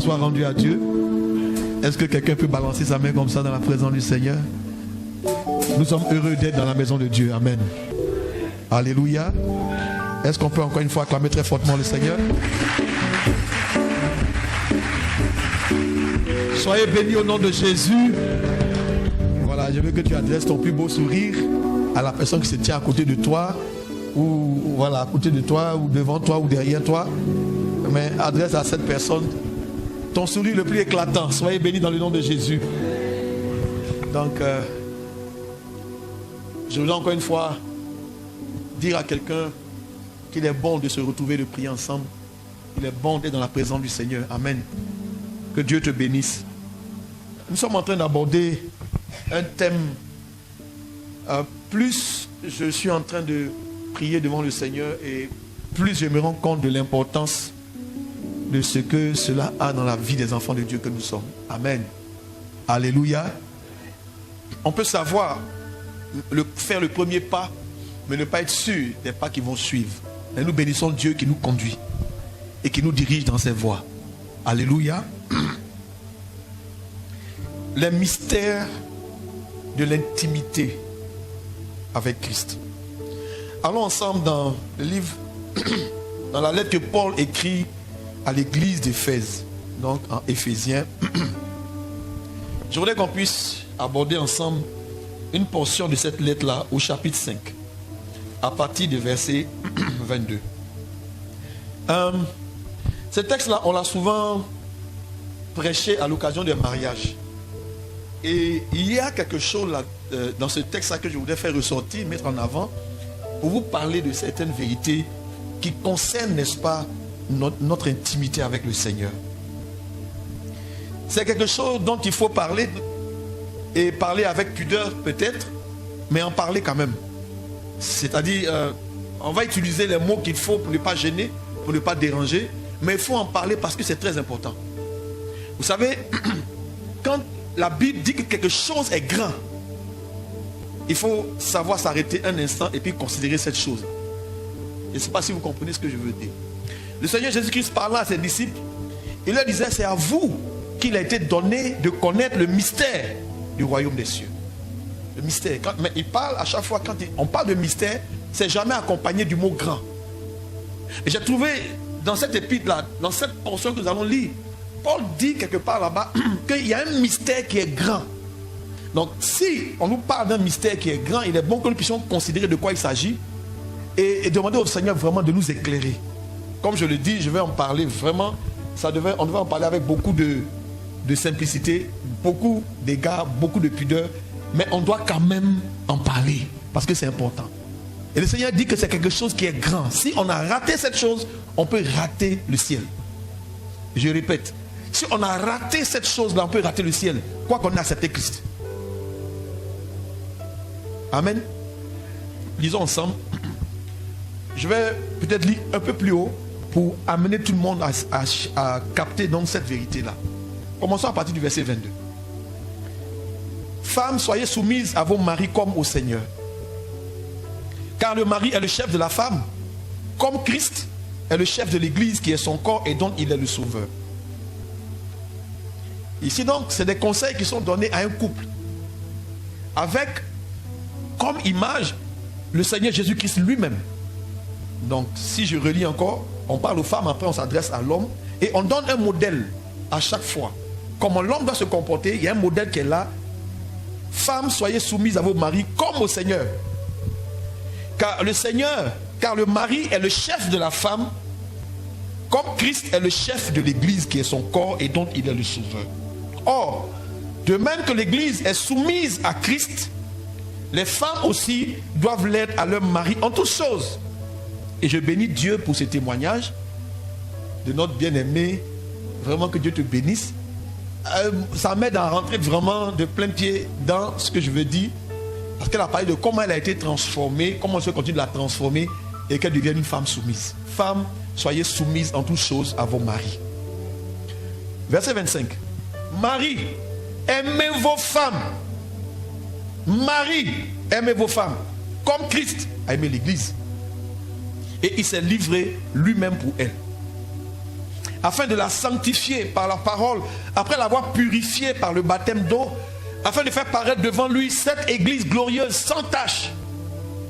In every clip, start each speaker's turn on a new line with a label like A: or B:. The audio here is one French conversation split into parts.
A: soit rendu à Dieu. Est-ce que quelqu'un peut balancer sa main comme ça dans la présence du Seigneur? Nous sommes heureux d'être dans la maison de Dieu. Amen. Alléluia. Est-ce qu'on peut encore une fois acclamer très fortement le Seigneur? Soyez bénis au nom de Jésus. Voilà, je veux que tu adresses ton plus beau sourire à la personne qui se tient à côté de toi, ou voilà, à côté de toi, ou devant toi, ou derrière toi. Mais adresse à cette personne ton sourire le plus éclatant. Soyez bénis dans le nom de Jésus. Donc, je voudrais encore une fois dire à quelqu'un qu'il est bon de se retrouver, de prier ensemble. Il est bon d'être dans la présence du Seigneur. Amen. Que Dieu te bénisse. Nous sommes en train d'aborder un thème. Plus je suis en train de prier devant le Seigneur et plus je me rends compte de l'importance de ce que cela a dans la vie des enfants de Dieu que nous sommes. Amen. Alléluia. On peut savoir faire le premier pas, mais ne pas être sûr des pas qui vont suivre. Et nous bénissons Dieu qui nous conduit et qui nous dirige dans ses voies. Alléluia. Les mystères de l'intimité avec Christ. Allons ensemble dans le livre, dans la lettre que Paul écrit à l'église d'Éphèse, donc en Éphésiens. Je voudrais qu'on puisse aborder ensemble une portion de cette lettre-là au chapitre 5, à partir du verset 22. Ce texte-là, on l'a souvent prêché à l'occasion des mariages. Et il y a quelque chose là, dans ce texte-là que je voudrais faire ressortir, mettre en avant, pour vous parler de certaines vérités qui concernent, n'est-ce pas, notre intimité avec le Seigneur. C'est quelque chose dont il faut parler, et parler avec pudeur peut-être, mais en parler quand même. C'est-à-dire, on va utiliser les mots qu'il faut pour ne pas gêner, pour ne pas déranger, mais il faut en parler parce que c'est très important. Vous savez, quand la Bible dit que quelque chose est grand, il faut savoir s'arrêter un instant et puis considérer cette chose. Je ne sais pas si vous comprenez ce que je veux dire. Le Seigneur Jésus-Christ parlant à ses disciples, il leur disait, c'est à vous qu'il a été donné de connaître le mystère du royaume des cieux. Le mystère. Mais il parle à chaque fois, quand on parle de mystère, c'est jamais accompagné du mot grand. Et j'ai trouvé dans cette épître-là, dans cette portion que nous allons lire, Paul dit quelque part là-bas qu'il y a un mystère qui est grand. Donc si on nous parle d'un mystère qui est grand, il est bon que nous puissions considérer de quoi il s'agit et demander au Seigneur vraiment de nous éclairer. Comme je le dis, je vais en parler vraiment, on devait en parler avec beaucoup de simplicité, beaucoup d'égards, beaucoup de pudeur, mais on doit quand même en parler parce que c'est important. Et le Seigneur dit que c'est quelque chose qui est grand. Si on a raté cette chose, on peut rater le ciel. Je répète, si on a raté cette chose-là, on peut rater le ciel, quoi qu'on ait accepté Christ. Amen. Lisons ensemble. Je vais peut-être lire un peu plus haut pour amener tout le monde à capter donc cette vérité-là. Commençons à partir du verset 22. Femmes, soyez soumises à vos maris comme au Seigneur. Car le mari est le chef de la femme, comme Christ est le chef de l'église qui est son corps et dont il est le sauveur. Ici donc, c'est des conseils qui sont donnés à un couple. Avec comme image le Seigneur Jésus-Christ lui-même. Donc, si je relis encore, on parle aux femmes, après on s'adresse à l'homme. Et on donne un modèle à chaque fois. Comment l'homme doit se comporter, il y a un modèle qui est là. Femmes, soyez soumises à vos maris comme au Seigneur. Car le mari est le chef de la femme, comme Christ est le chef de l'église qui est son corps et dont il est le sauveur. Or, de même que l'église est soumise à Christ, les femmes aussi doivent l'être à leur mari en toutes choses. Et je bénis Dieu pour ce témoignage de notre bien-aimé. Vraiment que Dieu te bénisse. Ça m'aide à rentrer vraiment de plein pied dans ce que je veux dire. Parce qu'elle a parlé de comment elle a été transformée, comment elle continue de la transformer et qu'elle devienne une femme soumise. Femmes, soyez soumises en toutes choses à vos maris. Verset 25. Marie, aimez vos femmes. Marie, aimez vos femmes. Comme Christ a aimé l'église. Et il s'est livré lui-même pour elle. afin de la sanctifier par la parole, après l'avoir purifiée par le baptême d'eau, afin de faire paraître devant lui cette église glorieuse, sans tache,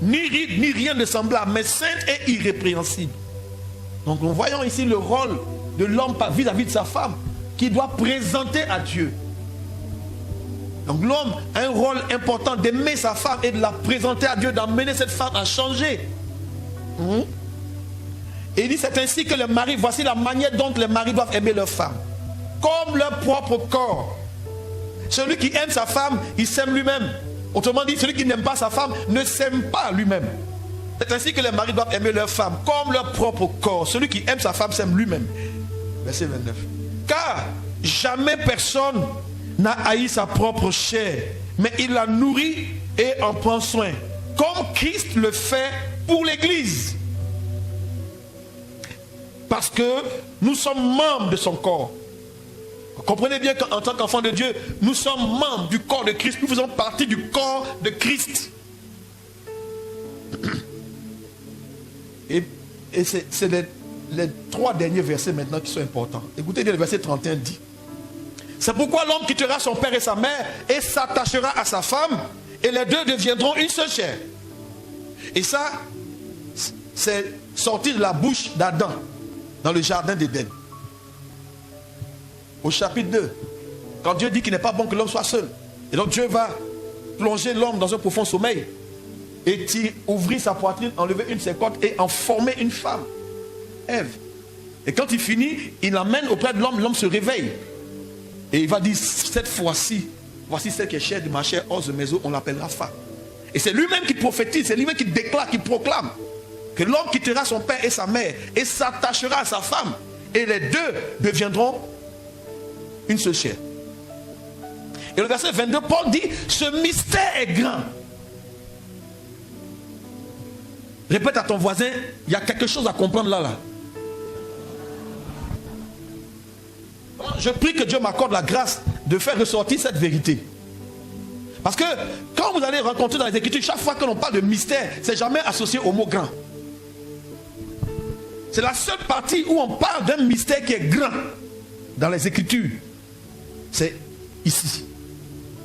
A: ni ride, ni rien de semblable, mais sainte et irrépréhensible. Donc nous voyons ici le rôle de l'homme vis-à-vis de sa femme, qui doit présenter à Dieu. Donc l'homme a un rôle important d'aimer sa femme et de la présenter à Dieu, d'amener cette femme à changer. Et il dit, c'est ainsi que les maris, voici la manière dont les maris doivent aimer leur femme, comme leur propre corps. Celui qui aime sa femme, il s'aime lui-même. Autrement dit, celui qui n'aime pas sa femme ne s'aime pas lui-même. C'est ainsi que les maris doivent aimer leur femme comme leur propre corps. Celui qui aime sa femme s'aime lui-même. Verset 29. Car jamais personne n'a haï sa propre chair, mais il la nourrit et en prend soin, comme Christ le fait pour l'Église. Parce que nous sommes membres de son corps. Comprenez bien qu'en tant qu'enfants de Dieu, nous sommes membres du corps de Christ. Nous faisons partie du corps de Christ. Et c'est les 3 derniers versets maintenant qui sont importants. Écoutez bien, le verset 31 dit: c'est pourquoi l'homme quittera son père et sa mère et s'attachera à sa femme, et les deux deviendront une seule chair. Et ça, c'est sortir de la bouche d'Adam dans le jardin d'Éden. Au chapitre 2, quand Dieu dit qu'il n'est pas bon que l'homme soit seul, et donc Dieu va plonger l'homme dans un profond sommeil, et ouvrir sa poitrine, enlever une de ses côtes et en former une femme, Ève. Et quand il finit, il l'amène auprès de l'homme, l'homme se réveille. Et il va dire, cette fois-ci, voici celle qui est chair de ma chair, os de mes os, on l'appellera femme. Et c'est lui-même qui prophétise, c'est lui-même qui déclare, qui proclame que l'homme quittera son père et sa mère et s'attachera à sa femme. Et les deux deviendront une seule chair. Et le verset 22, Paul dit, ce mystère est grand. Répète à ton voisin, il y a quelque chose à comprendre là. Je prie que Dieu m'accorde la grâce de faire ressortir cette vérité. Parce que quand vous allez rencontrer dans les Écritures, chaque fois que l'on parle de mystère, c'est jamais associé au mot grand. C'est la seule partie où on parle d'un mystère qui est grand dans les Écritures. C'est ici.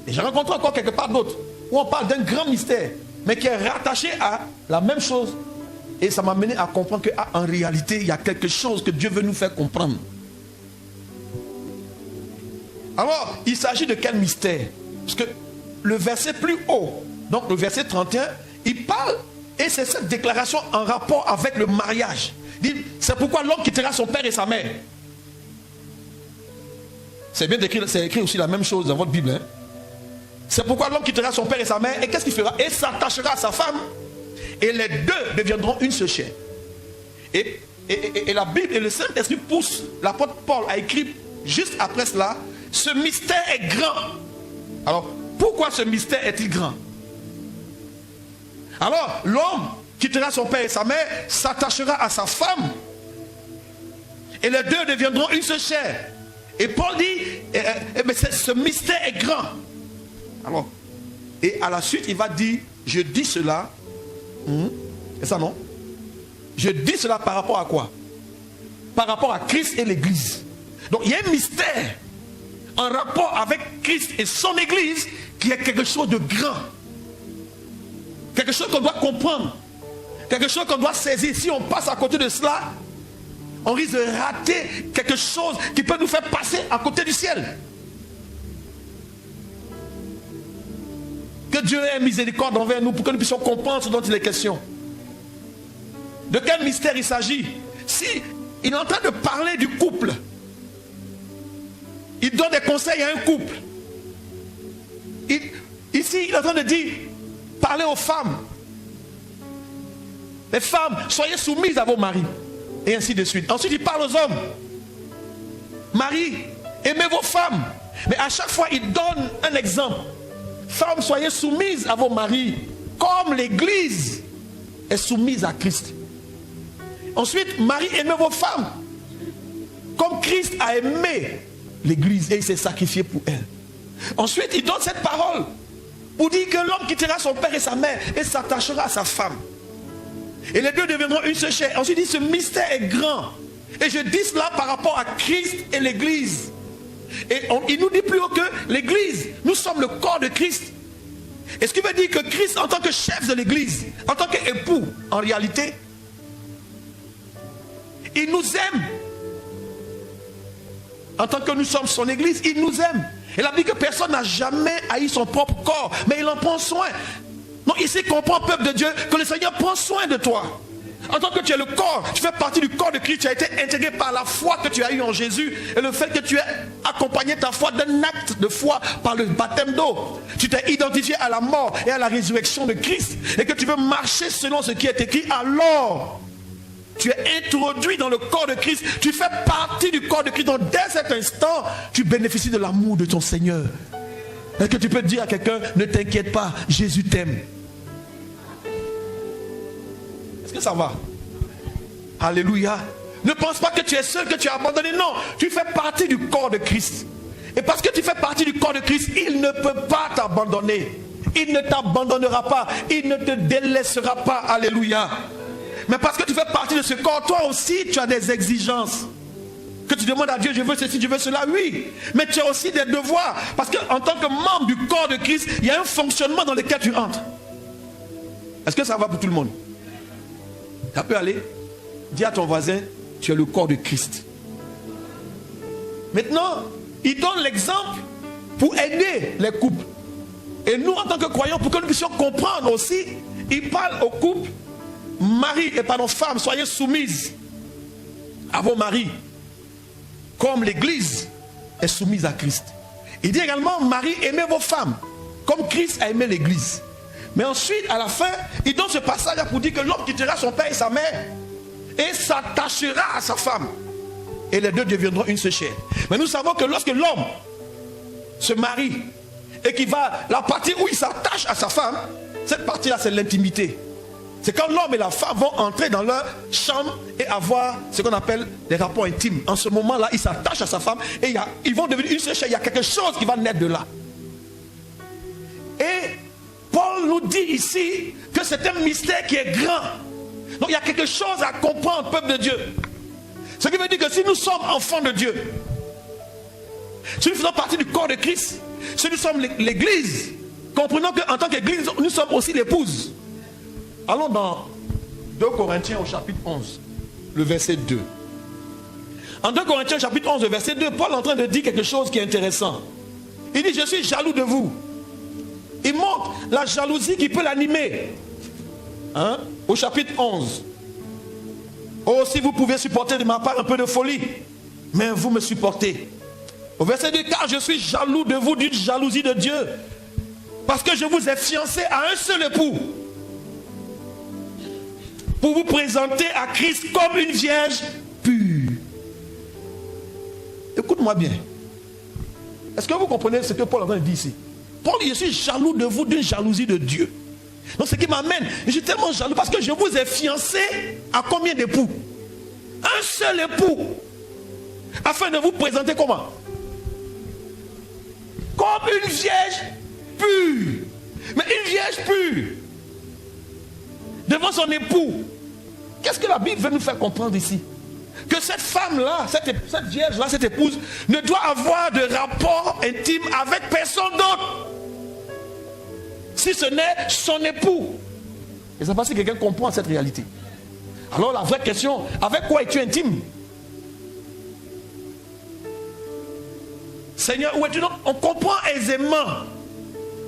A: Et j'ai rencontré encore quelque part d'autre où on parle d'un grand mystère, mais qui est rattaché à la même chose. Et ça m'a mené à comprendre qu'en réalité, il y a quelque chose que Dieu veut nous faire comprendre. Alors, il s'agit de quel mystère? Parce que le verset plus haut, donc le verset 31, il parle, et c'est cette déclaration en rapport avec le mariage. Il dit, c'est pourquoi l'homme quittera son père et sa mère. C'est bien décrit, c'est écrit aussi la même chose dans votre Bible. C'est pourquoi l'homme quittera son père et sa mère, et qu'est-ce qu'il fera? Et s'attachera à sa femme, et les deux deviendront une seule chair. Et la Bible et le Saint-Esprit poussent l'apôtre Paul à écrire juste après cela, ce mystère est grand. Alors, pourquoi ce mystère est-il grand? Alors, l'homme quittera son père et sa mère, s'attachera à sa femme, et les deux deviendront une seule chair. Et Paul dit, ce mystère est grand. Alors, et à la suite, il va dire, je dis cela, c'est ça non? Je dis cela par rapport à quoi? Par rapport à Christ et l'Église. Donc, il y a un mystère en rapport avec Christ et son Église qui est quelque chose de grand. Quelque chose qu'on doit comprendre. Quelque chose qu'on doit saisir. Si on passe à côté de cela, on risque de rater quelque chose qui peut nous faire passer à côté du ciel. Que Dieu ait miséricorde envers nous pour que nous puissions comprendre ce dont il est question. De quel mystère il s'agit? Si il est en train de parler du couple, il donne des conseils à un couple. Ici, il est en train de dire, parlez aux femmes. Les femmes, soyez soumises à vos maris. Et ainsi de suite. Ensuite, il parle aux hommes. Marie, aimez vos femmes. Mais à chaque fois, il donne un exemple. Femmes, soyez soumises à vos maris, comme l'Église est soumise à Christ. Ensuite, Marie, aimez vos femmes, comme Christ a aimé l'Église et il s'est sacrifié pour elle. Ensuite, il donne cette parole pour dire que l'homme quittera son père et sa mère et s'attachera à sa femme. Et les deux deviendront une seule chair. Ensuite, il dit, ce mystère est grand. Et je dis cela par rapport à Christ et l'Église. Et il nous dit plus haut que l'Église, nous sommes le corps de Christ. Et ce qui veut dire que Christ, en tant que chef de l'Église, en tant qu'époux, en réalité, il nous aime. En tant que nous sommes son Église, il nous aime. Il a dit que personne n'a jamais haï son propre corps, mais il en prend soin. Donc ici, comprends, peuple de Dieu, que le Seigneur prend soin de toi. En tant que tu es le corps, tu fais partie du corps de Christ, tu as été intégré par la foi que tu as eue en Jésus et le fait que tu aies accompagné ta foi d'un acte de foi par le baptême d'eau. Tu t'es identifié à la mort et à la résurrection de Christ et que tu veux marcher selon ce qui est écrit, alors tu es introduit dans le corps de Christ, tu fais partie du corps de Christ. Donc dès cet instant, tu bénéficies de l'amour de ton Seigneur. Est-ce que tu peux dire à quelqu'un, ne t'inquiète pas, Jésus t'aime? Est-ce que ça va? Alléluia. Ne pense pas que tu es seul, que tu as abandonné. Non, tu fais partie du corps de Christ. Et parce que tu fais partie du corps de Christ, il ne peut pas t'abandonner. Il ne t'abandonnera pas. Il ne te délaissera pas. Alléluia. Mais parce que tu fais partie de ce corps, toi aussi tu as des exigences. Que tu demandes à Dieu, je veux ceci, je veux cela, oui. Mais tu as aussi des devoirs. Parce qu'en tant que membre du corps de Christ, il y a un fonctionnement dans lequel tu entres. Est-ce que ça va pour tout le monde? Ça peut aller. Dis à ton voisin, tu es le corps de Christ. Maintenant, il donne l'exemple pour aider les couples. Et nous, en tant que croyants, pour que nous puissions comprendre aussi, il parle aux couples, mari et pardon, femmes, soyez soumises à vos maris, comme l'Église est soumise à Christ. Il dit également, mari, aimez vos femmes, comme Christ a aimé l'Église. Mais ensuite, à la fin, il donne ce passage-là pour dire que l'homme quittera son père et sa mère et s'attachera à sa femme. Et les deux deviendront une seule chair. Mais nous savons que lorsque l'homme se marie et qu'il va, la partie où il s'attache à sa femme, cette partie-là, c'est l'intimité. C'est quand l'homme et la femme vont entrer dans leur chambre et avoir ce qu'on appelle des rapports intimes. En ce moment-là, il s'attache à sa femme et ils vont devenir une seule chair. Il y a quelque chose qui va naître de là. Et Paul nous dit ici que c'est un mystère qui est grand. Donc il y a quelque chose à comprendre, peuple de Dieu. Ce qui veut dire que si nous sommes enfants de Dieu, si nous faisons partie du corps de Christ, si nous sommes l'Église, comprenons qu'en tant qu'Église, nous sommes aussi l'épouse. Allons dans 2 Corinthiens au chapitre 11, le verset 2. En 2 Corinthiens au chapitre 11, le verset 2, Paul est en train de dire quelque chose qui est intéressant. Il dit, je suis jaloux de vous. Il montre la jalousie qui peut l'animer. Hein? Au chapitre 11. Oh, si vous pouvez supporter de ma part un peu de folie, mais vous me supportez. Au verset 2, car je suis jaloux de vous d'une jalousie de Dieu, parce que je vous ai fiancé à un seul époux, pour vous présenter à Christ comme une vierge pure. Écoute-moi bien. Est-ce que vous comprenez ce que Paul est en train de dire ici? Paul, je suis jaloux de vous d'une jalousie de Dieu. Donc ce qui m'amène, je suis tellement jaloux parce que je vous ai fiancé à combien d'époux? Un seul époux. Afin de vous présenter comment? Comme une vierge pure. Mais une vierge pure devant son époux. Qu'est-ce que la Bible veut nous faire comprendre ici? Que cette femme-là, cette vierge-là, cette épouse, ne doit avoir de rapport intime avec personne d'autre, si ce n'est son époux. Et c'est parce que quelqu'un comprend cette réalité. Alors la vraie question, avec quoi es-tu intime? Seigneur, où es-tu? On comprend aisément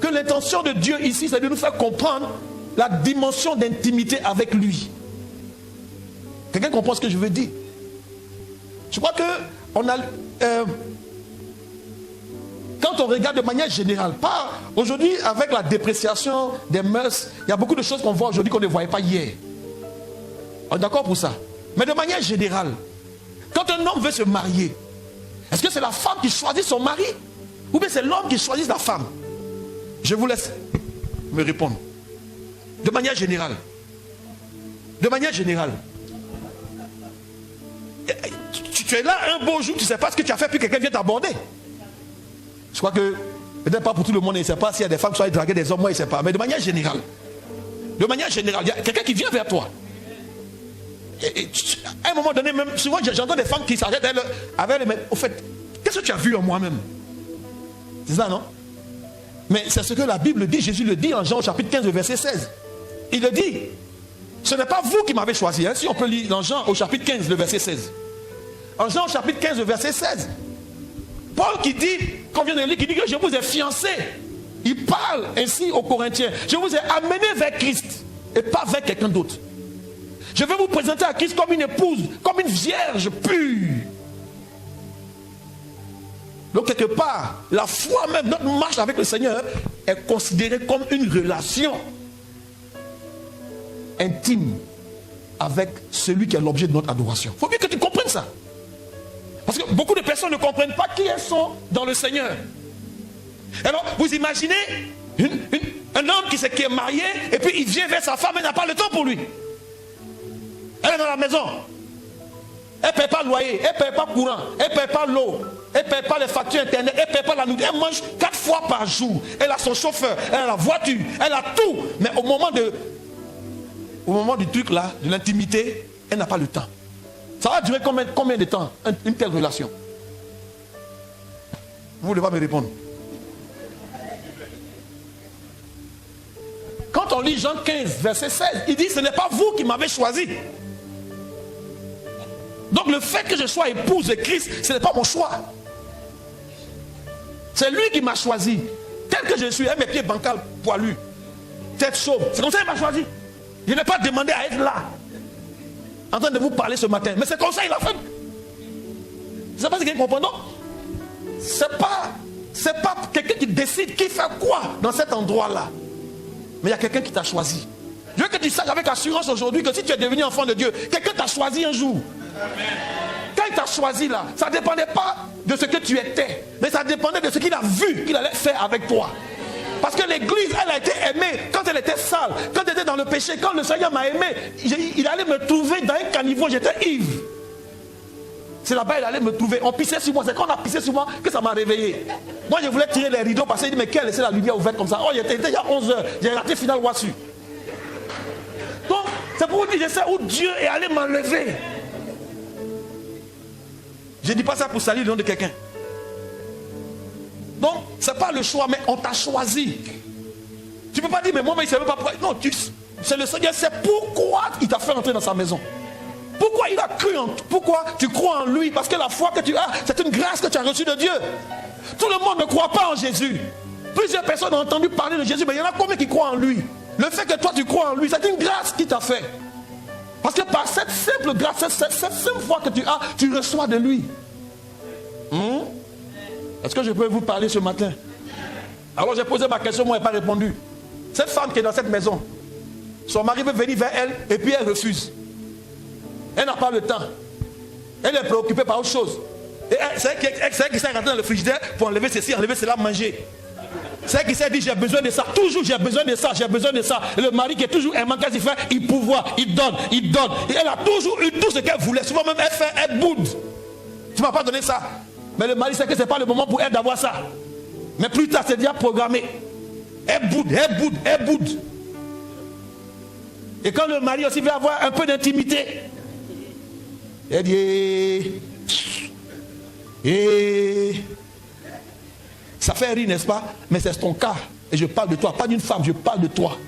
A: que l'intention de Dieu ici, c'est de nous faire comprendre la dimension d'intimité avec lui. Quelqu'un comprend ce que je veux dire? Je crois que on a, quand on regarde de manière générale, pas aujourd'hui avec la dépréciation des mœurs, il y a beaucoup de choses qu'on voit aujourd'hui qu'on ne voyait pas hier. On est d'accord pour ça? Mais de manière générale, quand un homme veut se marier, est-ce que c'est la femme qui choisit son mari ou bien c'est l'homme qui choisit la femme? Je vous laisse me répondre. De manière générale. De manière générale. Tu es là un beau jour, tu ne sais pas ce que tu as fait, puis quelqu'un vient t'aborder. Je crois que, peut-être pas pour tout le monde, il ne sait pas s'il y a des femmes qui sont allées draguer des hommes, moi il ne sait pas. Mais de manière générale, il y a quelqu'un qui vient vers toi. À un moment donné, même souvent j'entends des femmes qui s'arrêtent avec les mains. Au fait, qu'est-ce que tu as vu en moi-même? C'est ça, non? Mais c'est ce que la Bible dit. Jésus le dit en Jean au chapitre 15, verset 16. Il le dit. Ce n'est pas vous qui m'avez choisi. Hein, si on peut lire dans Jean au chapitre 15, le verset 16. En Jean au chapitre 15, le verset 16. Paul qui dit, qu'on vient de lire, qui dit que je vous ai fiancé. Il parle ainsi aux Corinthiens. Je vous ai amené vers Christ et pas vers quelqu'un d'autre. Je vais vous présenter à Christ comme une épouse, comme une vierge pure. Donc quelque part, la foi même, notre marche avec le Seigneur est considérée comme une relation intime avec celui qui est l'objet de notre adoration. Il faut bien que tu comprennes ça. Parce que beaucoup de personnes ne comprennent pas qui elles sont dans le Seigneur. Alors, vous imaginez un homme qui est marié et puis il vient vers sa femme et n'a pas le temps pour lui. Elle est dans la maison. Elle ne paye pas le loyer, elle ne paye pas le courant, elle ne paye pas l'eau, elle ne paye pas les factures internet, elle ne paye pas la nourriture. Elle mange 4 fois par jour. Elle a son chauffeur, elle a la voiture, elle a tout. Mais au moment du truc là, de l'intimité, elle n'a pas le temps. Ça va durer combien de temps, une telle relation? Vous ne voulez pas me répondre? Quand on lit Jean 15, verset 16, il dit, ce n'est pas vous qui m'avez choisi. Donc le fait que je sois épouse de Christ, ce n'est pas mon choix. C'est lui qui m'a choisi. Tel que je suis, mes pieds bancals, poilus, tête chauve. C'est comme ça qu'il m'a choisi. Je n'ai pas demandé à être là, en train de vous parler ce matin. Mais c'est comme ça qu'il a fait. C'est pas ce qu'il comprend, non? C'est pas quelqu'un qui décide qui fait quoi dans cet endroit-là. Mais il y a quelqu'un qui t'a choisi. Je veux que tu saches avec assurance aujourd'hui que si tu es devenu enfant de Dieu, quelqu'un t'a choisi un jour. Quand il t'a choisi là, ça ne dépendait pas de ce que tu étais, mais ça dépendait de ce qu'il a vu qu'il allait faire avec toi. Parce que l'église, elle a été aimée quand elle était sale, quand elle était dans le péché. Quand le Seigneur m'a aimé, il allait me trouver dans un caniveau, j'étais ivre. C'est là-bas, il allait me trouver. On pissait sur moi, c'est quand on a pissé sur moi que ça m'a réveillé. Moi, je voulais tirer les rideaux parce qu'il dit, mais qui a laissé la lumière ouverte comme ça? Oh, il était il y a 11 heures, j'ai raté final Wassu. Donc, c'est pour vous dire, je sais où Dieu est allé m'enlever. Je ne dis pas ça pour saluer le nom de quelqu'un. Donc, ce n'est pas le choix, mais on t'a choisi. Tu ne peux pas dire, mais moi, il ne savait pas pourquoi. Non, c'est le Seigneur, c'est pourquoi il t'a fait entrer dans sa maison. Pourquoi il a cru en toi? Pourquoi tu crois en lui? Parce que la foi que tu as, c'est une grâce que tu as reçue de Dieu. Tout le monde ne croit pas en Jésus. Plusieurs personnes ont entendu parler de Jésus, mais il y en a combien qui croient en lui? Le fait que toi tu crois en lui, c'est une grâce qu'il t'a fait. Parce que par cette simple grâce, cette simple foi que tu as, tu reçois de lui. Est-ce que je peux vous parler ce matin? Alors j'ai posé ma question, moi elle n'a pas répondu. Cette femme qui est dans cette maison, son mari veut venir vers elle et puis elle refuse. Elle n'a pas le temps. Elle est préoccupée par autre chose. Et c'est elle qui s'est rentrée dans le frigidaire pour enlever ceci, enlever cela, manger. C'est elle qui s'est dit j'ai besoin de ça. Toujours j'ai besoin de ça, j'ai besoin de ça. Et le mari qui est toujours aimant, qu'est-ce qu'il fait? Il pourvoit, il donne, il donne. Et elle a toujours eu tout ce qu'elle voulait. Souvent même elle boude. Tu ne m'as pas donné ça. Mais le mari sait que ce n'est pas le moment pour elle d'avoir ça. Mais plus tard c'est déjà programmé. Elle boude, elle boude, elle boude. Et quand le mari aussi veut avoir un peu d'intimité, elle dit ça fait rire, n'est-ce pas? Mais c'est ton cas. Et je parle de toi, pas d'une femme, je parle de toi.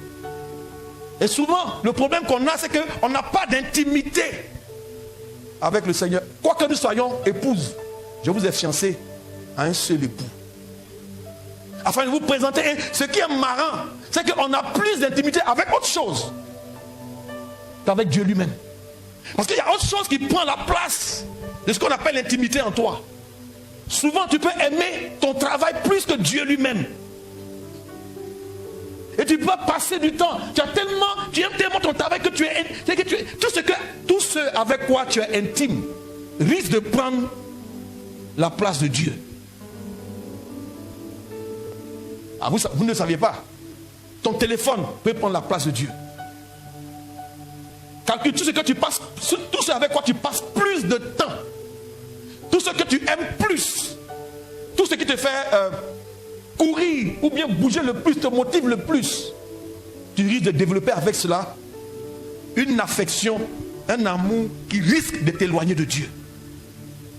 A: Et souvent, le problème qu'on a, c'est qu'on n'a pas d'intimité avec le Seigneur. Quoi que nous soyons épouses, je vous ai fiancé à un seul époux. Afin de vous présenter. Et ce qui est marrant, c'est qu'on a plus d'intimité avec autre chose qu'avec Dieu lui-même. Parce qu'il y a autre chose qui prend la place de ce qu'on appelle l'intimité en toi. Souvent tu peux aimer ton travail plus que Dieu lui-même. Et tu peux passer du temps. Tu aimes tellement ton travail que tu es tout ce avec quoi tu es intime risque de prendre la place de Dieu. Ah, vous ne saviez pas. Ton téléphone peut prendre la place de Dieu. Calcule tout ce que tu passes, tout ce avec quoi tu passes plus de temps. Tout ce que tu aimes plus. Tout ce qui te fait courir ou bien bouger le plus, te motive le plus. Tu risques de développer avec cela une affection Un amour qui risque de t'éloigner de Dieu.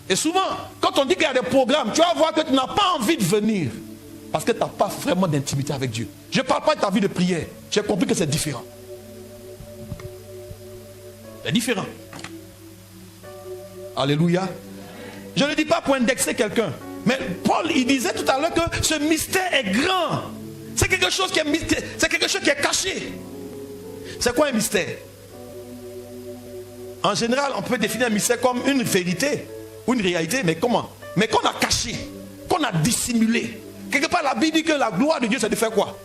A: Et souvent, quand on dit qu'il y a des programmes, tu vas voir que tu n'as pas envie de venir. Parce que tu n'as pas vraiment d'intimité avec Dieu. Je ne parle pas de ta vie de prière. J'ai compris que c'est différent. C'est différent. Alléluia. Je ne dis pas pour indexer quelqu'un. Mais Paul, il disait tout à l'heure que ce mystère est grand. C'est quelque chose qui est caché. C'est quoi un mystère? En général, on peut définir un mystère comme une vérité ou une réalité, mais comment? Mais qu'on a caché, qu'on a dissimulé. Quelque part, la Bible dit que la gloire de Dieu, c'est de faire quoi?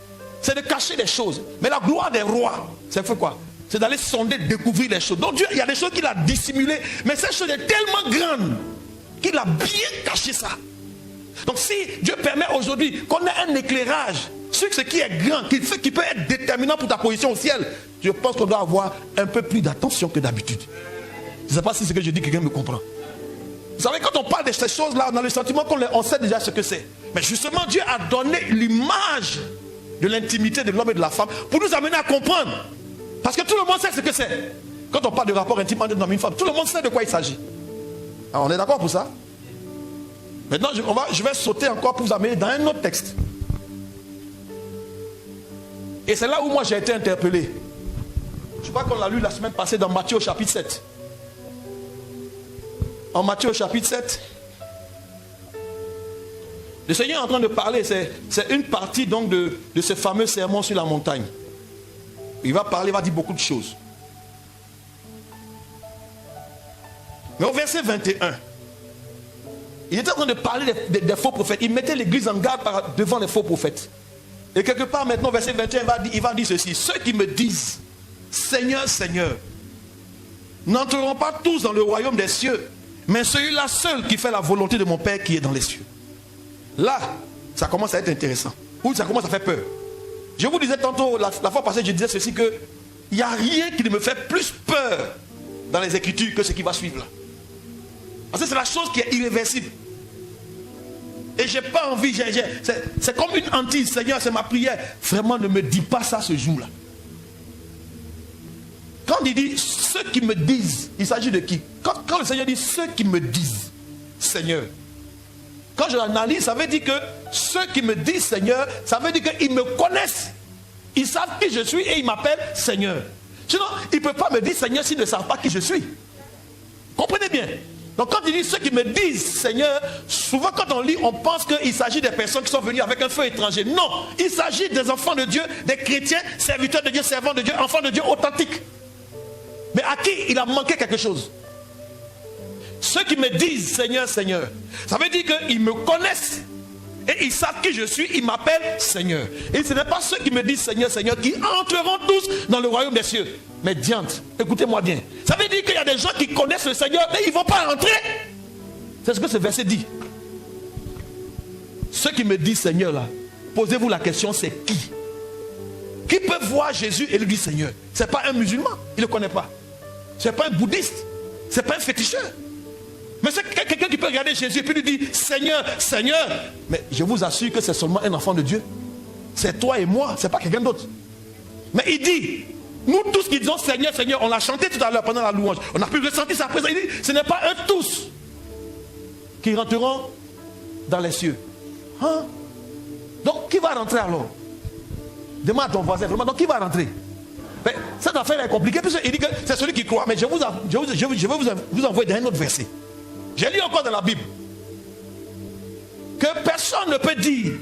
A: C'est de cacher les choses. Mais la gloire des rois, c'est de faire quoi? C'est d'aller sonder, découvrir les choses. Donc Dieu, il y a des choses qu'il a dissimulées, mais cette chose est tellement grande qu'il a bien caché ça. Donc si Dieu permet aujourd'hui qu'on ait un éclairage sur ce qui est grand, qui peut être déterminant pour ta position au ciel, je pense qu'on doit avoir un peu plus d'attention que d'habitude. Je ne sais pas si ce que je dis, quelqu'un me comprend. Vous savez, quand on parle de ces choses-là, on a le sentiment qu'on sait déjà ce que c'est. Mais justement, Dieu a donné l'image de l'intimité de l'homme et de la femme pour nous amener à comprendre. Parce que tout le monde sait ce que c'est. Quand on parle de rapport intime entre un homme et une femme, tout le monde sait de quoi il s'agit. Alors, on est d'accord pour ça? Maintenant, je vais sauter encore pour vous amener dans un autre texte. Et c'est là où moi j'ai été interpellé. Je crois qu'on l'a lu la semaine passée dans Matthieu au chapitre 7. En Matthieu au chapitre 7, le Seigneur est en train de parler, c'est une partie donc de ce fameux sermon sur la montagne. Il va parler, il va dire beaucoup de choses. Mais au verset 21, il était en train de parler des faux prophètes. Il mettait l'église en garde devant les faux prophètes. Et quelque part maintenant, verset 21, il va dire ceci. Ceux qui me disent, Seigneur, Seigneur, n'entreront pas tous dans le royaume des cieux, mais celui-là seul qui fait la volonté de mon Père qui est dans les cieux. Là, ça commence à être intéressant. Ou ça commence à faire peur. Je vous disais tantôt, la fois passée, je disais ceci, que il n'y a rien qui ne me fait plus peur dans les Écritures que ce qui va suivre là. Parce que c'est la chose qui est irréversible. Et j'ai pas envie, c'est comme une hantise. Seigneur, c'est ma prière. Vraiment, ne me dis pas ça ce jour-là. Quand il dit ceux qui me disent, il s'agit de qui? Quand le Seigneur dit ceux qui me disent, Seigneur. Quand je l'analyse, ça veut dire que ceux qui me disent Seigneur, ça veut dire qu'ils me connaissent. Ils savent qui je suis et ils m'appellent Seigneur. Sinon, ils ne peuvent pas me dire Seigneur s'ils ne savent pas qui je suis. Comprenez bien. Donc quand il dit ceux qui me disent Seigneur, souvent quand on lit, on pense qu'il s'agit des personnes qui sont venues avec un feu étranger. Non, il s'agit des enfants de Dieu, des chrétiens, serviteurs de Dieu, servants de Dieu, enfants de Dieu authentiques. Mais à qui il a manqué quelque chose? Ceux qui me disent Seigneur, Seigneur, ça veut dire qu'ils me connaissent et ils savent qui je suis, ils m'appellent Seigneur. Et ce n'est pas ceux qui me disent Seigneur, Seigneur qui entreront tous dans le royaume des cieux. Mais diantre, écoutez-moi bien. Ça veut dire qu'il y a des gens qui connaissent le Seigneur, mais ils ne vont pas entrer. C'est ce que ce verset dit. Ceux qui me disent Seigneur là, posez-vous la question, c'est qui? Qui peut voir Jésus et lui dire Seigneur? Ce n'est pas un musulman, il ne le connaît pas. Ce n'est pas un bouddhiste, ce n'est pas un féticheur. Mais c'est quelqu'un qui peut regarder Jésus et puis lui dire Seigneur, Seigneur. Mais je vous assure que c'est seulement un enfant de Dieu. C'est toi et moi, ce n'est pas quelqu'un d'autre. Mais il dit, nous tous qui disons Seigneur, Seigneur, on l'a chanté tout à l'heure pendant la louange. On a pu ressentir sa présence. Il dit, ce n'est pas eux tous qui rentreront dans les cieux. Hein? Donc qui va rentrer alors? Demande à ton voisin, vraiment, donc qui va rentrer? Mais cette affaire est compliquée, puisqu'il dit que c'est celui qui croit. Mais je vais vous envoyer dans un autre verset. J'ai lu encore dans la Bible que personne ne peut dire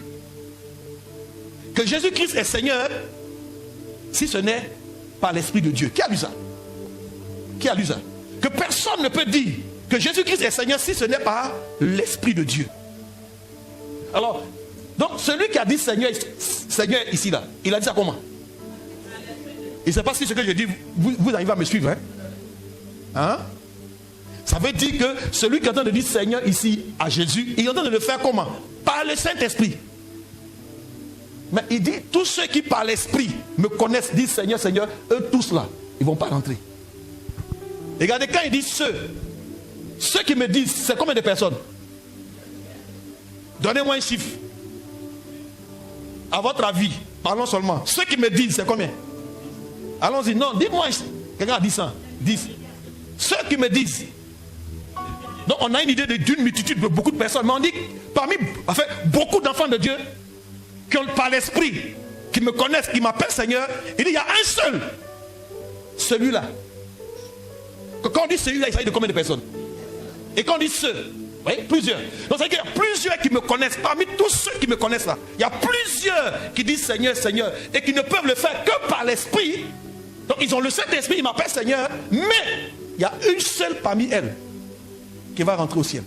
A: que Jésus-Christ est Seigneur si ce n'est par l'Esprit de Dieu. Qui a lu ça? Qui a lu ça? Que personne ne peut dire que Jésus-Christ est Seigneur si ce n'est par l'Esprit de Dieu. Alors, donc celui qui a dit Seigneur, Seigneur ici là, il a dit ça comment? Il ne sait pas si ce que je dis, vous arrivez à me suivre. Hein? Ça veut dire que celui qui est en train de dire Seigneur ici à Jésus, il est en train de le faire comment? Par le Saint-Esprit. Mais il dit, tous ceux qui par l'Esprit me connaissent, disent Seigneur, Seigneur, eux tous là, ils ne vont pas rentrer. Regardez, quand il dit ceux qui me disent, c'est combien de personnes? Donnez-moi un chiffre. À votre avis, parlons seulement. Ceux qui me disent, c'est combien? Allons-y, non, dites-moi. Quelqu'un a dit ça. 10. ceux qui me disent. Donc on a une idée d'une multitude de beaucoup de personnes. Mais on dit parmi beaucoup d'enfants de Dieu qui ont par l'esprit, qui me connaissent, qui m'appellent Seigneur, il dit il y a un seul. Celui-là. Quand on dit celui-là, il s'agit de combien de personnes? Et quand on dit ceux, vous voyez, plusieurs. Donc c'est-à-dire qu'il y a plusieurs qui me connaissent. Parmi tous ceux qui me connaissent là, il y a plusieurs qui disent Seigneur, Seigneur, et qui ne peuvent le faire que par l'esprit. Donc ils ont le Saint-Esprit, ils m'appellent Seigneur, mais il y a une seule parmi elles qui va rentrer au ciel.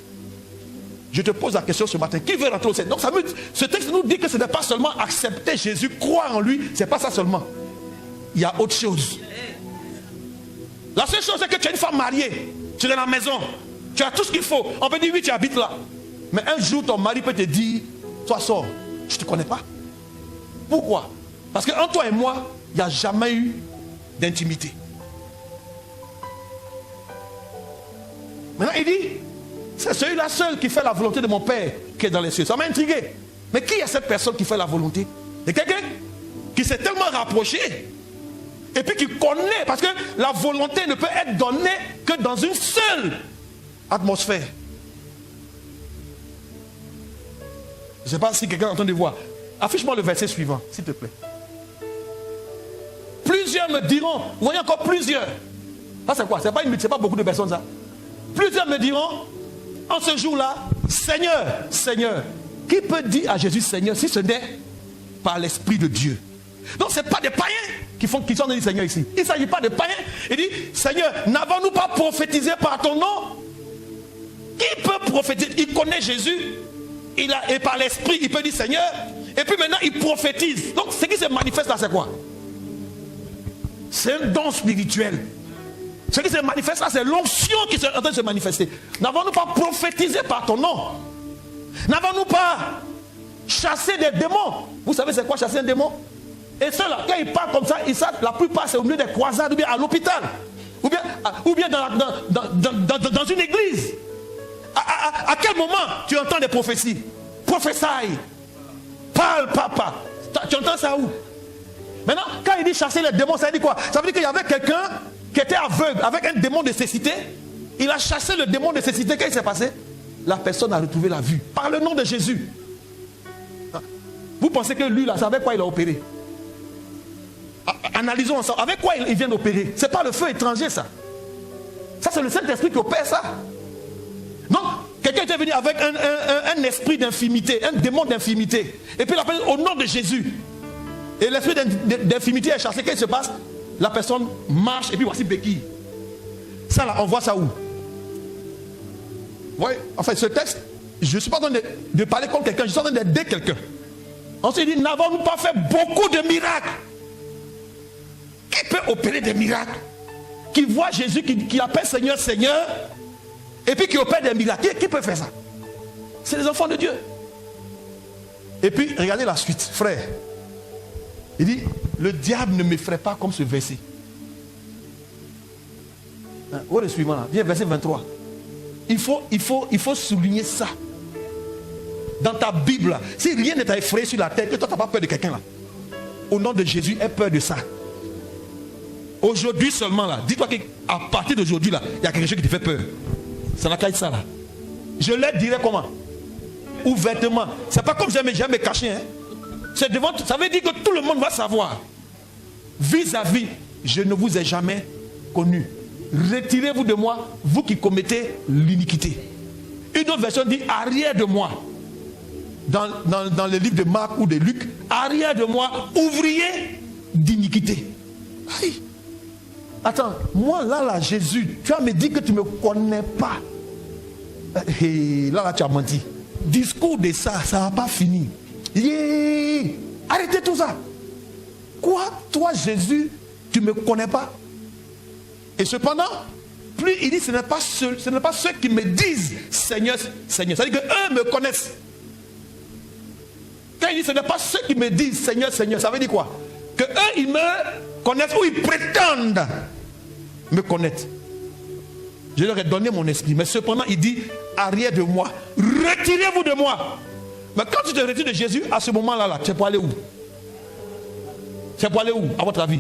A: Je te pose la question ce matin, qui veut rentrer au ciel? Donc ce texte nous dit que ce n'est pas seulement accepter Jésus, croire en lui, c'est pas ça seulement. Il y a autre chose. La seule chose c'est que tu es une femme mariée, tu es dans la maison, tu as tout ce qu'il faut. On peut dire oui, tu habites là. Mais un jour ton mari peut te dire, toi sors, je ne te connais pas. Pourquoi? Parce qu'entre toi et moi, il n'y a jamais eu d'intimité. Maintenant il dit, c'est celui-là seul qui fait la volonté de mon Père qui est dans les cieux. Ça m'a intrigué. Mais qui est cette personne qui fait la volonté? De quelqu'un qui s'est tellement rapproché et puis qui connaît, parce que la volonté ne peut être donnée que dans une seule atmosphère. Je ne sais pas si quelqu'un entend de voir. Affiche-moi le verset suivant, s'il te plaît. Plusieurs me diront, vous voyez encore plusieurs. Ça c'est quoi? C'est pas beaucoup de personnes ça. Plusieurs me diront, en ce jour-là, Seigneur, Seigneur. Qui peut dire à Jésus Seigneur si ce n'est par l'Esprit de Dieu? Donc ce n'est pas des païens qui sont des Seigneur ici. Il ne s'agit pas de païens. Il dit, Seigneur, n'avons-nous pas prophétisé par ton nom? Qui peut prophétiser? Il connaît Jésus. Et par l'Esprit, il peut dire Seigneur. Et puis maintenant, il prophétise. Donc ce qui se manifeste là, c'est quoi? C'est un don spirituel. Ce qui se manifeste là, c'est l'onction qui est en train de se manifester. N'avons-nous pas prophétisé par ton nom? N'avons-nous pas chassé des démons? Vous savez c'est quoi chasser un démon? Et ceux-là, quand ils parlent comme ça, la plupart c'est au milieu des croisades, ou bien à l'hôpital, ou bien dans une église. À quel moment tu entends des prophéties? Prophétie. Parle, papa. Tu entends ça où? Maintenant, quand il dit chasser les démons, ça veut dire quoi? Ça veut dire qu'il y avait quelqu'un qui était aveugle avec un démon de cécité. Il a chassé le démon de cécité. Qu'est-ce qui s'est passé? La personne a retrouvé la vue par le nom de Jésus. Vous pensez que lui là, c'est avec quoi il a opéré? Analysons ensemble. Avec quoi il vient d'opérer? C'est pas le feu étranger ça. Ça c'est le Saint-Esprit qui opère ça. Donc quelqu'un était venu avec un esprit d'infimité, un démon d'infimité. Et puis il appelle au nom de Jésus. Et l'esprit d'infimité est chassé. Qu'est-ce qui se passe? La personne marche et puis voici béquille. Ça là, on voit ça où? Oui, enfin ce texte, je ne suis pas en train de parler contre quelqu'un, je suis en train d'aider quelqu'un. On se dit, n'avons-nous pas fait beaucoup de miracles? Qui peut opérer des miracles? Qui voit Jésus, qui appelle Seigneur, Seigneur, et puis qui opère des miracles? Qui peut faire ça? C'est les enfants de Dieu. Et puis, regardez la suite, frère. Il dit, le diable ne m'effraie pas comme ce verset. Où est le suivant là? Viens, verset 23. Il faut souligner ça. Dans ta Bible, si rien ne t'a effrayé sur la terre, que toi tu n'as pas peur de quelqu'un là. Au nom de Jésus, aie peur de ça. Aujourd'hui seulement là, dis-toi qu'à partir d'aujourd'hui là, il y a quelque chose qui te fait peur. Ça n'a qu'à être ça là. Je le dirai comment? Ouvertement. C'est pas comme j'aime me cacher. Hein? C'est devant, ça veut dire que tout le monde va savoir. Vis-à-vis, je ne vous ai jamais connu. Retirez-vous de moi, vous qui commettez l'iniquité. Une autre version dit arrière de moi. Dans le livre de Marc ou de Luc, arrière de moi, ouvrier d'iniquité. Aïe. Attends, moi là, Jésus, tu vas me dire que tu ne me connais pas. Et là, tu as menti. Discours de ça ne va pas finir. Yeah. Arrêtez tout ça. Quoi, toi Jésus, tu ne me connais pas? Et cependant, plus il dit, ce n'est pas ceux qui me disent Seigneur, Seigneur. Ça veut dire qu'eux me connaissent. Quand il dit, ce n'est pas ceux qui me disent Seigneur, Seigneur, ça veut dire quoi? Que eux, ils me connaissent ou ils prétendent me connaître. Je leur ai donné mon esprit. Mais cependant, il dit, arrière de moi, retirez-vous de moi. Mais quand tu te retires de Jésus, à ce moment-là, tu es pour aller où? Tu es pour aller où, à votre avis?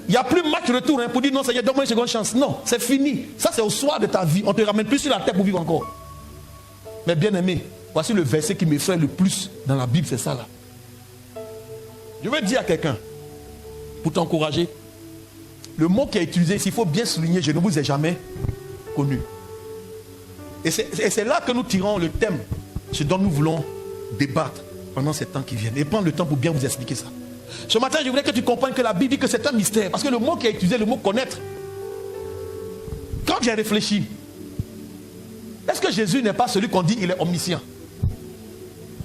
A: Il n'y a plus match retour pour dire non Seigneur, donne-moi une seconde chance. Non, c'est fini. Ça c'est au soir de ta vie. On ne te ramène plus sur la terre pour vivre encore. Mais bien aimé, voici le verset qui m'effraie le plus dans la Bible, c'est ça là. Je veux dire à quelqu'un, pour t'encourager, le mot qui est utilisé ici, il faut bien souligner, je ne vous ai jamais connu. Et c'est là que nous tirons le thème, ce dont nous voulons débattre pendant ces temps qui viennent. Et prendre le temps pour bien vous expliquer ça. Ce matin, je voulais que tu comprennes que la Bible dit que c'est un mystère. Parce que le mot qui est utilisé, le mot connaître, quand j'ai réfléchi, est-ce que Jésus n'est pas celui qu'on dit il est omniscient?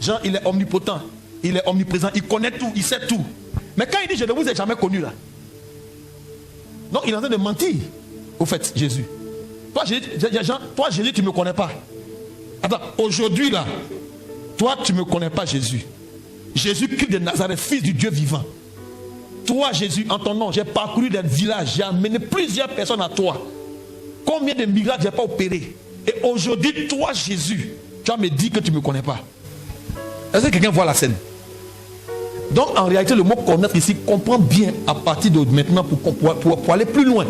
A: Jean, il est omnipotent, il est omniprésent, il connaît tout, il sait tout. Mais quand il dit je ne vous ai jamais connu là, donc il est en train de mentir, au fait, Jésus. Toi, Jésus, tu ne me connais pas. Attends, aujourd'hui là, toi, tu ne me connais pas, Jésus. Jésus-Christ de Nazareth, fils du Dieu vivant. Toi, Jésus, en ton nom, j'ai parcouru des villages, j'ai amené plusieurs personnes à toi. Combien de miracles je n'ai pas opéré? Et aujourd'hui, toi, Jésus, tu vas me dire que tu ne me connais pas. Est-ce que quelqu'un voit la scène? Donc, en réalité, le mot connaître ici comprend bien à partir de maintenant pour aller plus loin.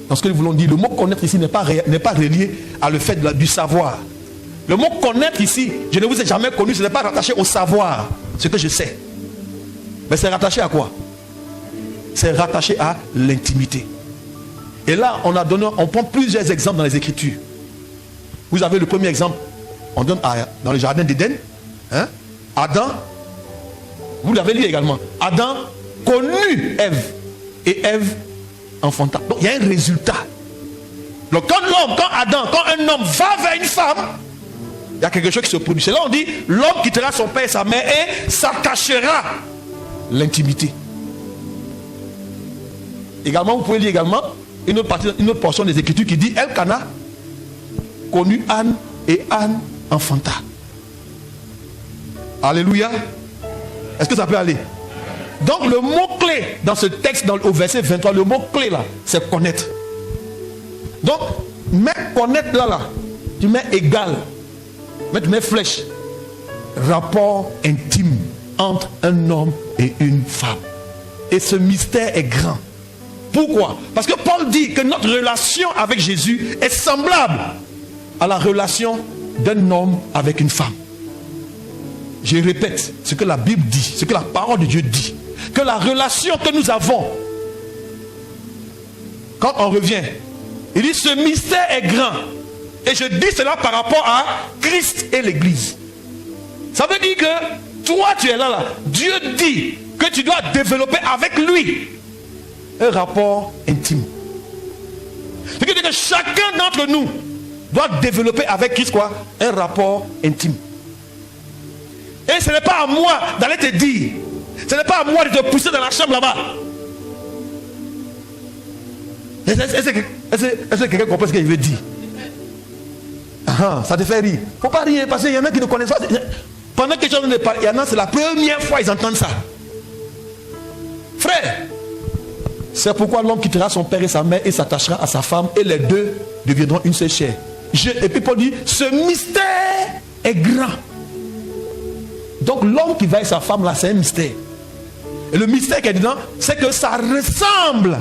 A: Dans ce que nous voulons dire, le mot connaître ici n'est pas relié à le fait du savoir. Le mot connaître ici, je ne vous ai jamais connu, ce n'est pas rattaché au savoir, ce que je sais. Mais c'est rattaché à quoi? C'est rattaché à l'intimité. Et là, on prend plusieurs exemples dans les Écritures. Vous avez le premier exemple, on donne dans le jardin d'Éden. Hein? Adam, vous l'avez lu également. Adam connut Ève et Ève enfanta. Donc il y a un résultat. Donc quand un homme va vers une femme, il y a quelque chose qui se produit. C'est là on dit l'homme quittera son père et sa mère et s'attachera. L'intimité. Également, vous pouvez lire également une autre portion des Écritures qui dit Elkana connut Anne et Anne enfanta. Alléluia. Est-ce que ça peut aller? Donc le mot-clé dans ce texte, au verset 23, le mot-clé là, c'est connaître. Donc, mets connaître là, tu mets égal. Mais tu mets flèche. Rapport intime entre un homme et une femme. Et ce mystère est grand. Pourquoi? Parce que Paul dit que notre relation avec Jésus est semblable à la relation d'un homme avec une femme. Je répète ce que la Bible dit, ce que la parole de Dieu dit. Que la relation que nous avons, quand on revient, il dit ce mystère est grand. Et je dis cela par rapport à Christ et l'Église. Ça veut dire que toi tu es là. Dieu dit que tu dois développer avec lui un rapport intime. Ce qui veut dire que chacun d'entre nous doit développer avec Christ quoi? Un rapport intime. Et ce n'est pas à moi d'aller te dire. Ce n'est pas à moi de te pousser dans la chambre là-bas. Est-ce que quelqu'un comprend ce qu'il veut dire? Ça te fait rire. Il ne faut pas rire parce qu'il y en a qui ne connaissent pas. Pendant que les gens ne parlent, il y en a, c'est la première fois qu'ils entendent ça. Frère, c'est pourquoi l'homme quittera son père et sa mère et s'attachera à sa femme et les deux deviendront une seule chair. Et puis Paul dit, ce mystère est grand. Donc l'homme qui va avec sa femme là, c'est un mystère. Et le mystère qui est dedans, c'est que ça ressemble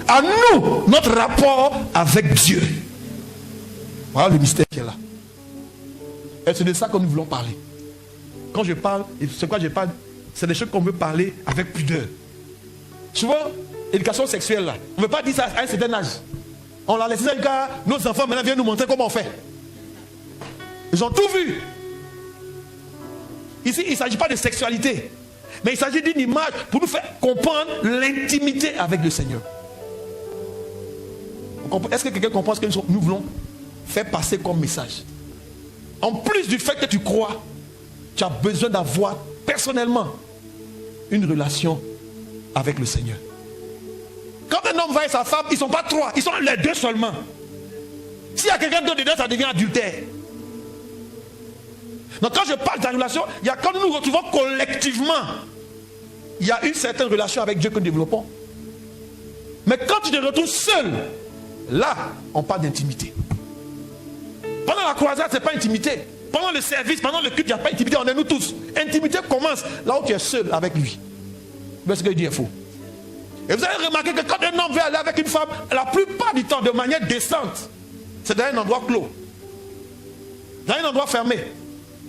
A: à nous, notre rapport avec Dieu. Voilà le mystère qui est là. Et c'est de ça que nous voulons parler. Quand je parle, c'est quoi je parle? C'est des choses qu'on veut parler avec pudeur. Souvent, l'éducation sexuelle là, on ne veut pas dire ça à un certain âge. On l'a laissé car nos enfants maintenant viennent nous montrer comment on fait. Ils ont tout vu. Ici, il ne s'agit pas de sexualité, mais il s'agit d'une image pour nous faire comprendre l'intimité avec le Seigneur. Est-ce que quelqu'un comprend ce que nous voulons faire passer comme message? En plus du fait que tu crois, tu as besoin d'avoir personnellement une relation avec le Seigneur. Quand un homme va avec sa femme, ils ne sont pas trois, ils sont les deux seulement. S'il y a quelqu'un d'autre dedans, ça devient adultère. Donc quand je parle de la relation, il y a quand nous nous retrouvons collectivement, il y a une certaine relation avec Dieu que nous développons. Mais quand tu te retrouves seul, là, on parle d'intimité. Pendant la croisade, ce n'est pas intimité. Pendant le service, pendant le culte, il n'y a pas intimité, on est nous tous. Intimité commence là où tu es seul avec lui. Mais ce qu'il dit est faux. Et vous allez remarquer que quand un homme veut aller avec une femme, la plupart du temps, de manière décente, c'est dans un endroit clos. Dans un endroit fermé.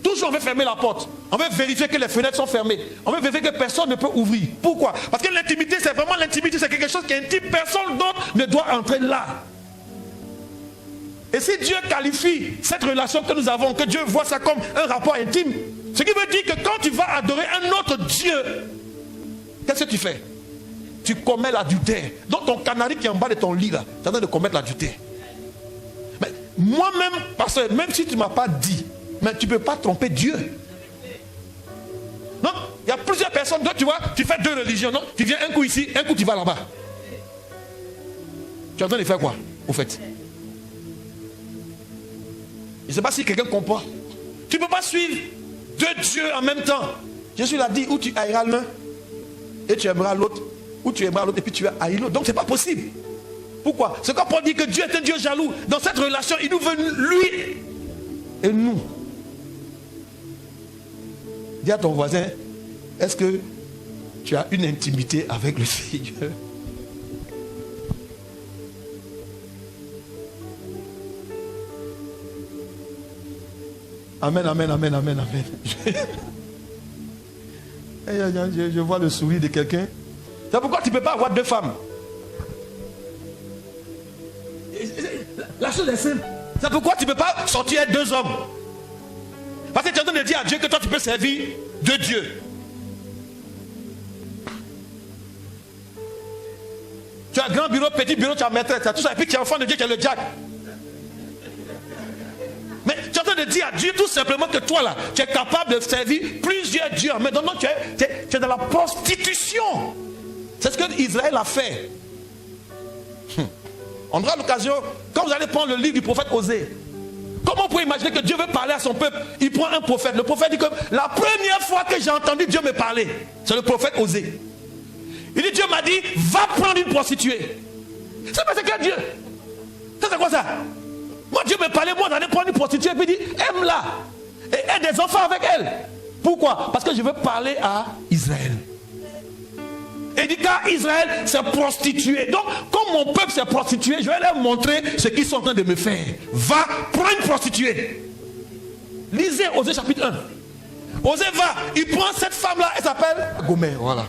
A: Toujours on veut fermer la porte. On veut vérifier que les fenêtres sont fermées. On veut vérifier que personne ne peut ouvrir. Pourquoi? Parce que l'intimité, c'est vraiment l'intimité. C'est quelque chose qui est intime. Personne d'autre ne doit entrer là. Et si Dieu qualifie cette relation que nous avons, que Dieu voit ça comme un rapport intime, ce qui veut dire que quand tu vas adorer un autre Dieu, qu'est-ce que tu fais? Tu commets l'adultère. Donc ton canari qui est en bas de ton lit là, tu es en train de commettre l'adultère. Mais moi-même, parce que même si tu ne m'as pas dit, mais tu ne peux pas tromper Dieu. Non, il y a plusieurs personnes, donc tu vois, tu fais deux religions, non? Tu viens un coup ici, un coup tu vas là-bas. Tu es en train de faire quoi, au fait? Je ne sais pas si quelqu'un comprend. Tu ne peux pas suivre deux dieux en même temps. Jésus l'a dit, où tu haïras l'un et tu aimeras l'autre, ou tu aimeras l'autre et puis tu haïras l'autre. Donc ce n'est pas possible. Pourquoi? C'est quand Paul dit que Dieu est un Dieu jaloux. Dans cette relation, il nous veut lui et nous. Dis à ton voisin, est-ce que tu as une intimité avec le Seigneur? Amen, amen, amen, amen, amen. Je vois le sourire de quelqu'un. C'est pourquoi tu ne peux pas avoir deux femmes. La chose est simple. C'est pourquoi tu ne peux pas sortir avec deux hommes. Parce que tu es en train de dire à Dieu que toi tu peux servir deux dieux. Tu as grand bureau, petit bureau, tu as maîtresse, tu as tout ça. Et puis tu es enfant de Dieu, tu as le diable. Mais tu es en train de dire à Dieu tout simplement que toi là, tu es capable de servir plusieurs dieux. Mais non, tu es dans la prostitution. C'est ce que Israël a fait. On aura l'occasion, quand vous allez prendre le livre du prophète Osée, comment on peut imaginer que Dieu veut parler à son peuple? Il prend un prophète. Le prophète dit que la première fois que j'ai entendu Dieu me parler, c'est le prophète Osée. Il dit, Dieu m'a dit, va prendre une prostituée. C'est parce que Dieu. Ça c'est quoi ça? Moi Dieu me parlait, moi d'aller prendre une prostituée, et puis il dit, aime-la. Et aie des enfants avec elle. Pourquoi? Parce que je veux parler à Israël. Et il dit, car Israël s'est prostitué. Donc, comme mon peuple s'est prostitué, je vais leur montrer ce qu'ils sont en train de me faire. Va, prends une prostituée. Lisez Osée chapitre 1. Osée va, il prend cette femme-là, elle s'appelle Gomer, voilà.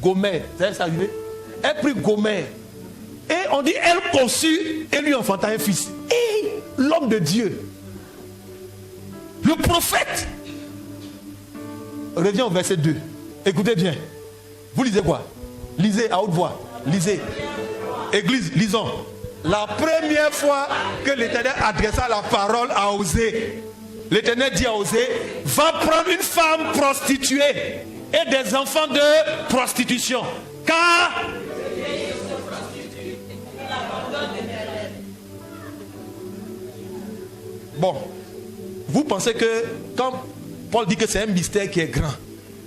A: Gomer, vous savez ça arrivé? Elle prit Gomer. Et on dit, elle conçut et lui enfanta un fils. Et l'homme de Dieu, le prophète, revient au verset 2. Écoutez bien. Vous lisez quoi? Lisez à haute voix. Lisez. Église, lisons. La première fois que l'Éternel adressa la parole à Osée, l'Éternel dit à Osée, va prendre une femme prostituée et des enfants de prostitution. Car bon, vous pensez que quand Paul dit que c'est un mystère qui est grand,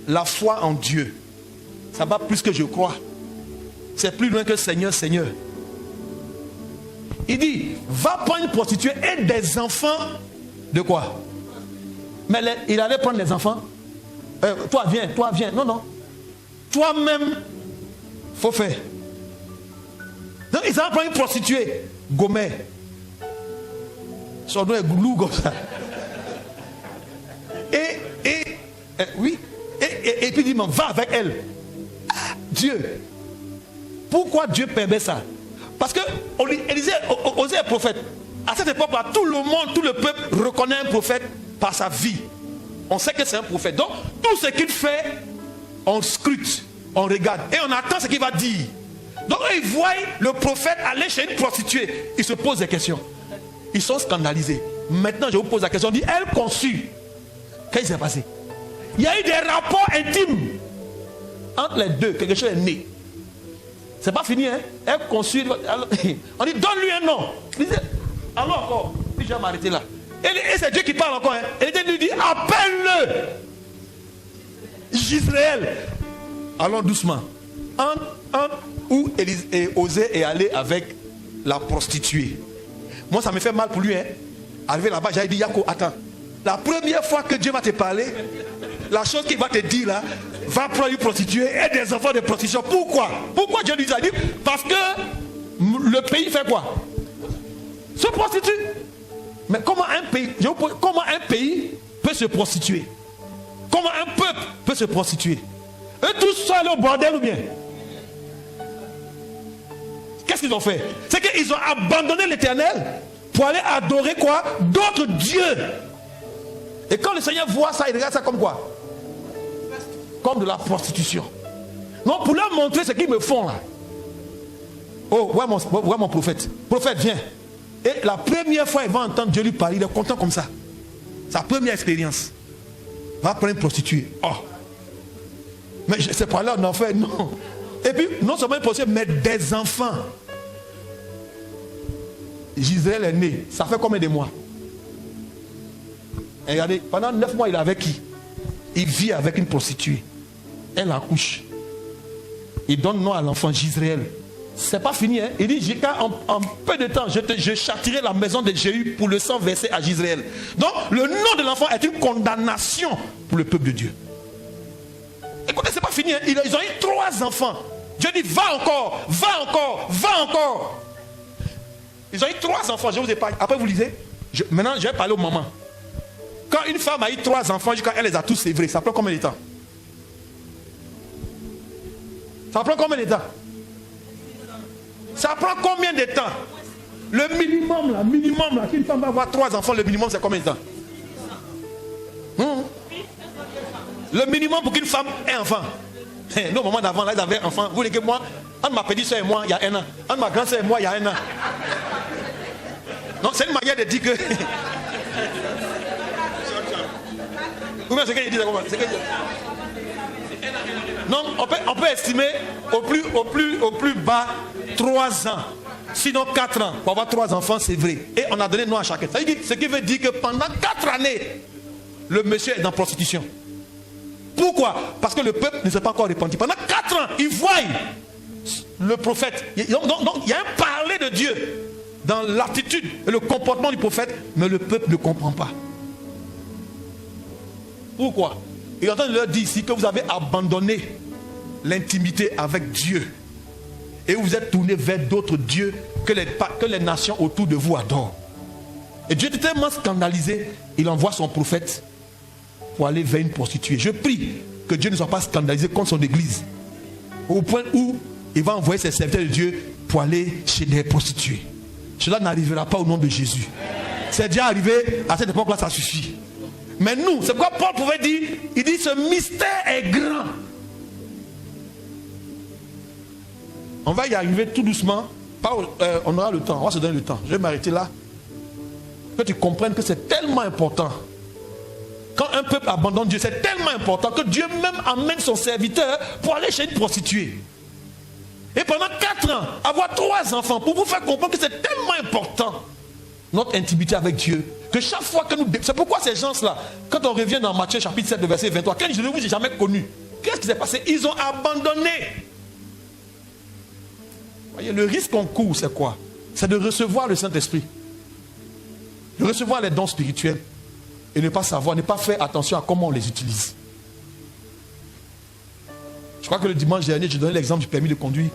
A: la foi en Dieu, ça va plus que je crois. C'est plus loin que Seigneur, Seigneur. Il dit, va prendre une prostituée et des enfants de quoi? Mais il allait prendre les enfants. Toi viens. Non, non. Toi-même, faut faire. Donc il va prendre une prostituée. Gomer. Son nom est Goulou comme ça. Oui. Et puis il dit, va avec elle. Dieu. Pourquoi Dieu permet ça? Parce que Osée est prophète. À cette époque-là, tout le monde, tout le peuple reconnaît un prophète par sa vie. On sait que c'est un prophète. Donc, tout ce qu'il fait, on scrute, on regarde et on attend ce qu'il va dire. Donc, ils voient le prophète aller chez une prostituée. Ils se posent des questions. Ils sont scandalisés. Maintenant, je vous pose la question. On dit, elle conçut. Qu'est-ce qui s'est passé? Il y a eu des rapports intimes entre les deux. Quelque chose est né. C'est pas fini, hein? Elle conçut. On dit, donne-lui un nom. Il dit, allons encore. Puis je vais m'arrêter là. Et c'est Dieu qui parle encore. Hein? Et Dieu lui dit, appelle-le Gisraël. Allons doucement. Où Osée est allé avec la prostituée. Moi, ça me fait mal pour lui. Hein? Arrivé là-bas, j'avais dit, Yako, attends. La première fois que Dieu va te parler, la chose qu'il va te dire là, va prendre une prostituée et des enfants de prostitution. Pourquoi? Pourquoi Dieu lui a dit? Parce que le pays fait quoi? Se prostitue. Mais comment un pays peut se prostituer? Comment un peuple peut se prostituer? Eux tous sont allés au bordel ou bien? Qu'est-ce qu'ils ont fait? C'est qu'ils ont abandonné l'Éternel pour aller adorer quoi? D'autres dieux. Et quand le Seigneur voit ça, il regarde ça comme quoi? Comme de la prostitution. Non, pour leur montrer ce qu'ils me font là. Oh, ouais mon prophète. Prophète, viens. Et la première fois, il va entendre Dieu lui parler, il est content comme ça. Sa première expérience. Va prendre une prostituée. Oh. Mais c'est pas là, on en fait, non. Et puis, non seulement une prostituée, mais des enfants. Gisèle est né. Ça fait combien de mois? Et regardez, pendant 9 mois, il est avec qui? Il vit avec une prostituée. Elle accouche. Il donne nom à l'enfant Gisèle. C'est pas fini, hein? Il dit, en peu de temps, je châtirai la maison de Jéhu pour le sang versé à Gisèle. Donc, le nom de l'enfant est une condamnation pour le peuple de Dieu. Écoutez, c'est pas fini, hein? Ils ont eu 3 enfants. Dieu dit, va encore, va encore, va encore. Ils ont eu 3 enfants, je vous ai parlé. Après, vous lisez. Maintenant, je vais parler aux mamans. Quand une femme a eu 3 enfants, jusqu'à elle les a tous sévrés, ça prend combien de temps? Ça prend combien de temps? Ça prend combien de temps? Le minimum là, qu'une femme va avoir 3 enfants, le minimum c'est combien de temps? Le minimum pour qu'une femme ait enfant. Nos mamans d'avant, là, ils avaient enfant. Vous voulez que moi, entre ma petite soeur et moi, il y a 1 an. Entre ma grande soeur et moi, il y a 1 an. Donc c'est une manière de dire que... Ou bien c'est qu'elle dit comment? Non, on peut estimer au plus bas 3 ans. Sinon 4 ans. Pour avoir 3 enfants, c'est vrai. Et on a donné nom à chacun. Ce qui veut dire que pendant 4 années, le monsieur est dans la prostitution. Pourquoi? Parce que le peuple ne s'est pas encore repenti. Pendant 4 ans, ils voient le prophète. Donc il y a un parler de Dieu dans l'attitude et le comportement du prophète, mais le peuple ne comprend pas. Pourquoi? Il est en train de leur dire ici que vous avez abandonné l'intimité avec Dieu et vous êtes tourné vers d'autres dieux que les nations autour de vous adorent. Et Dieu était tellement scandalisé, il envoie son prophète pour aller vers une prostituée. Je prie que Dieu ne soit pas scandalisé contre son église, au point où il va envoyer ses serviteurs de Dieu pour aller chez des prostituées. Cela n'arrivera pas au nom de Jésus. C'est déjà arrivé, à cette époque-là, ça suffit. Mais nous, c'est pourquoi Paul pouvait dire, il dit ce mystère est grand. On va y arriver tout doucement. On aura le temps, on va se donner le temps. Je vais m'arrêter là. Que tu comprennes que c'est tellement important. Quand un peuple abandonne Dieu, c'est tellement important que Dieu même amène son serviteur pour aller chez une prostituée. Et pendant 4 ans, avoir 3 enfants, pour vous faire comprendre que c'est tellement important, notre intimité avec Dieu, que chaque fois que nous... C'est pourquoi ces gens-là, quand on revient dans Matthieu chapitre 7, verset 23, quel je ne vous ai jamais connu, qu'est-ce qui s'est passé? Ils ont abandonné. Voyez, le risque qu'on court, c'est quoi? C'est de recevoir le Saint-Esprit, de recevoir les dons spirituels et ne pas savoir, ne pas faire attention à comment on les utilise. Je crois que le dimanche dernier, je donnais l'exemple du permis de conduire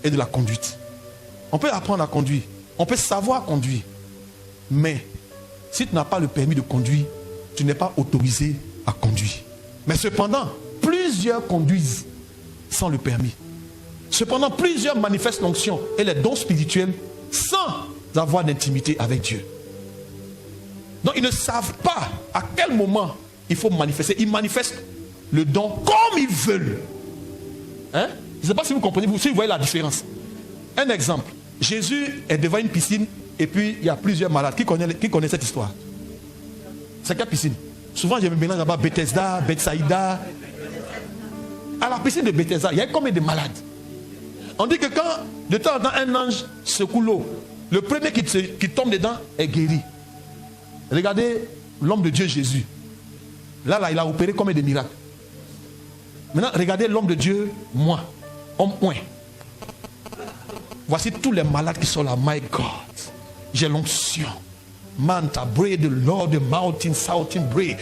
A: et de la conduite. On peut apprendre à conduire, on peut savoir conduire, mais si tu n'as pas le permis de conduire, tu n'es pas autorisé à conduire. Mais cependant, plusieurs conduisent sans le permis. Cependant, plusieurs manifestent l'onction et les dons spirituels sans avoir d'intimité avec Dieu. Donc ils ne savent pas à quel moment il faut manifester. Ils manifestent le don comme ils veulent. Hein? Je ne sais pas si vous comprenez, si vous voyez la différence. Un exemple. Jésus est devant une piscine et puis il y a plusieurs malades. Qui connaît cette histoire? C'est quelle piscine? Souvent je me mélange là-bas Bethesda, Bethsaïda. À la piscine de Bethesda, il y a combien de malades? On dit que quand de temps en temps un ange secoue l'eau, le premier qui tombe dedans est guéri. Regardez l'homme de Dieu Jésus. Là, il a opéré combien de miracles? Maintenant, regardez l'homme de Dieu, moi, homme point. Voici tous les malades qui sont là. My God, j'ai l'onction. Manta, bread, the Lord, the mountain, southern bread.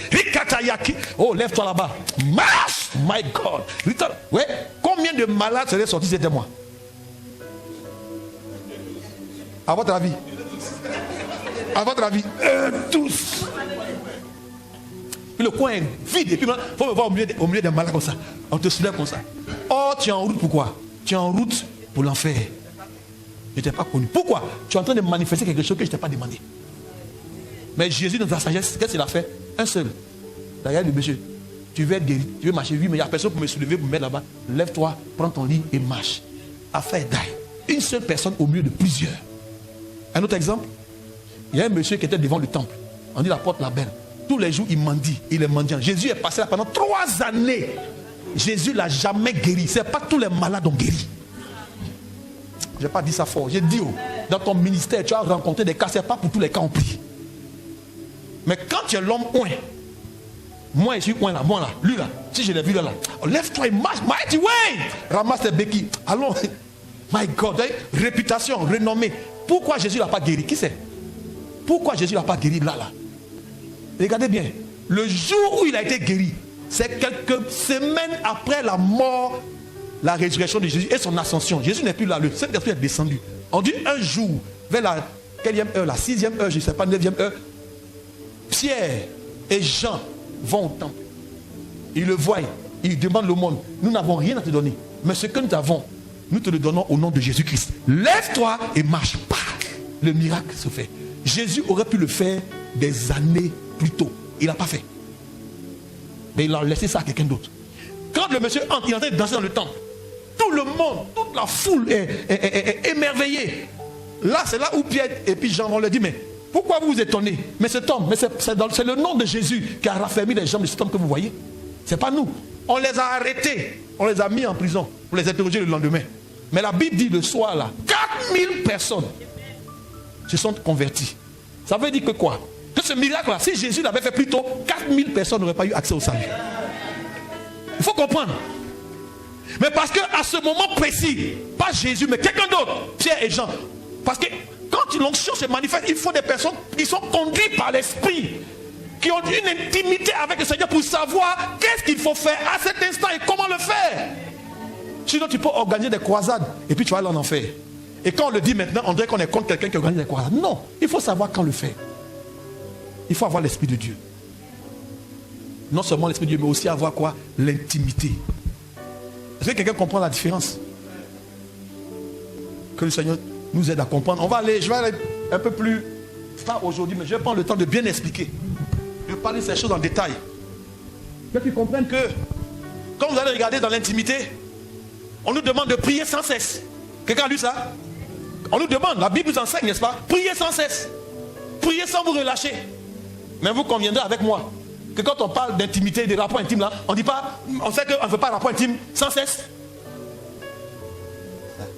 A: Oh, lève-toi là-bas. Marche! My God. Ouais. Combien de malades seraient sortis c'était moi? À votre avis? À votre avis? Tous. Puis le coin est vide. Et puis il faut me voir au milieu des malades comme ça. On te soulève comme ça. Oh, tu es en route pourquoi? Tu es en route pour l'enfer. Je ne t'ai pas connu. Pourquoi? Tu es en train de manifester quelque chose que je ne t'ai pas demandé. Mais Jésus, dans sa sagesse, qu'est-ce qu'il a fait? Un seul. D'ailleurs, le monsieur, tu veux être guéri, tu veux marcher, oui, mais il n'y a personne pour me soulever, pour me mettre là-bas. Lève-toi, prends ton lit et marche. Affaire d'ail. Une seule personne au milieu de plusieurs. Un autre exemple, il y a un monsieur qui était devant le temple. On dit la porte la belle. Tous les jours, il mendie, il est mendiant. Jésus est passé là pendant 3 années. Jésus ne l'a jamais guéri. Ce n'est pas tous les malades ont guéri. Je n'ai pas dit ça fort. J'ai dit, dans ton ministère, tu as rencontré des cas, ce n'est pas pour tous les cas on prie. Mais quand tu es l'homme oint, moi je suis oint là, moi là, lui là, si je l'ai vu là, lève-toi et marche, mighty way, ramasse tes béquilles. Allons, my God, réputation, renommée. Pourquoi Jésus ne l'a pas guéri? Qui c'est? Pourquoi Jésus ne l'a pas guéri là? Regardez bien, le jour où il a été guéri, c'est quelques semaines après la mort, la résurrection de Jésus et son ascension. Jésus n'est plus là, le Saint-Esprit est descendu. On dit un jour, vers la quelle heure, la 6e heure, je ne sais pas, 9e heure, Pierre et Jean vont au temple. Ils le voient, ils demandent le monde, nous n'avons rien à te donner, mais ce que nous avons, nous te le donnons au nom de Jésus-Christ. Lève-toi et marche. Le miracle se fait. Jésus aurait pu le faire des années plus tôt. Il n'a pas fait. Mais il a laissé ça à quelqu'un d'autre. Quand le monsieur entre, il est en train de danser dans le temple. Tout le monde, toute la foule est émerveillée. Là, c'est là où Pierre et puis Jean vont leur dire, mais pourquoi vous vous étonnez? Mais cet homme, c'est le nom de Jésus qui a raffermi les jambes de cet homme que vous voyez. Ce n'est pas nous. On les a arrêtés. On les a mis en prison pour les interroger le lendemain. Mais la Bible dit le soir là, 4000 personnes se sont converties. Ça veut dire que quoi? Que ce miracle là, si Jésus l'avait fait plus tôt, 4000 personnes n'auraient pas eu accès au salut. Il faut comprendre. Mais parce qu'à ce moment précis, pas Jésus, mais quelqu'un d'autre, Pierre et Jean. Parce que quand l'onction se manifeste, il faut des personnes qui sont conduites par l'Esprit, qui ont une intimité avec le Seigneur pour savoir qu'est-ce qu'il faut faire à cet instant et comment le faire. Sinon, tu peux organiser des croisades et puis tu vas aller en enfer. Et quand on le dit maintenant, on dirait qu'on est contre quelqu'un qui organise des croisades. Non, il faut savoir quand le faire. Il faut avoir l'Esprit de Dieu. Non seulement l'Esprit de Dieu, mais aussi avoir quoi? L'intimité. Est-ce que quelqu'un comprend la différence? Que le Seigneur nous aide à comprendre. Je vais aller un peu plus pas aujourd'hui, mais je vais prendre le temps de bien expliquer. Je vais parler de ces choses en détail. Que tu comprennes que quand vous allez regarder dans l'intimité, on nous demande de prier sans cesse. Quelqu'un a lu ça? On nous demande, la Bible nous enseigne, n'est-ce pas? Priez sans cesse. Priez sans vous relâcher. Mais vous conviendrez avec moi que quand on parle d'intimité, des rapports intimes là, on dit pas, on sait qu'on ne veut pas de rapport intime sans cesse.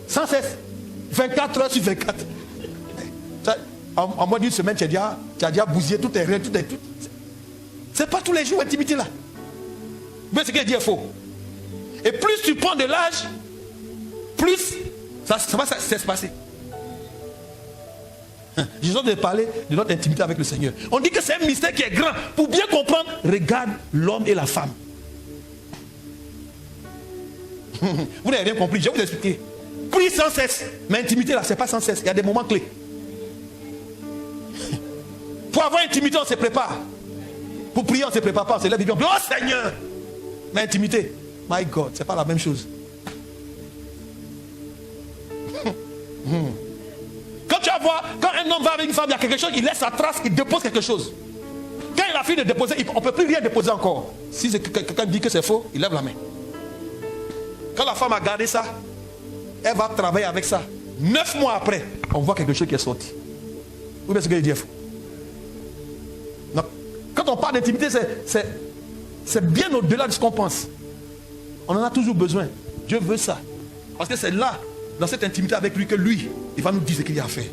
A: Sans cesse. 24 heures sur 24. Ça, en moins d'une semaine, tu as déjà bousillé tous tes rêves, tout. C'est pas tous les jours intimité là. Mais ce qu'il dit est faux. Et plus tu prends de l'âge, plus ça va s'espacer. J'ai besoin de parler de notre intimité avec le Seigneur. On dit que c'est un mystère qui est grand. Pour bien comprendre, regarde l'homme et la femme. Vous n'avez rien compris, je vais vous expliquer. Prie sans cesse. Mais intimité là, c'est pas sans cesse. Il y a des moments clés. Pour avoir intimité, on se prépare. Pour prier, on ne se prépare pas. On se lève et on dit, oh Seigneur. Mais intimité, my God, c'est pas la même chose. Quand tu vas voir, quand un homme va avec une femme, il y a quelque chose, il laisse sa trace, il dépose quelque chose. Quand il a fini de déposer, on ne peut plus rien déposer encore. Si quelqu'un dit que c'est faux, il lève la main. Quand la femme a gardé ça, elle va travailler avec ça. 9 mois après, on voit quelque chose qui est sorti. Vous voyez ce que je dis? Donc, quand on parle d'intimité, c'est bien au-delà de ce qu'on pense. On en a toujours besoin. Dieu veut ça. Parce que c'est là, dans cette intimité avec lui, que lui, il va nous dire ce qu'il y a à faire.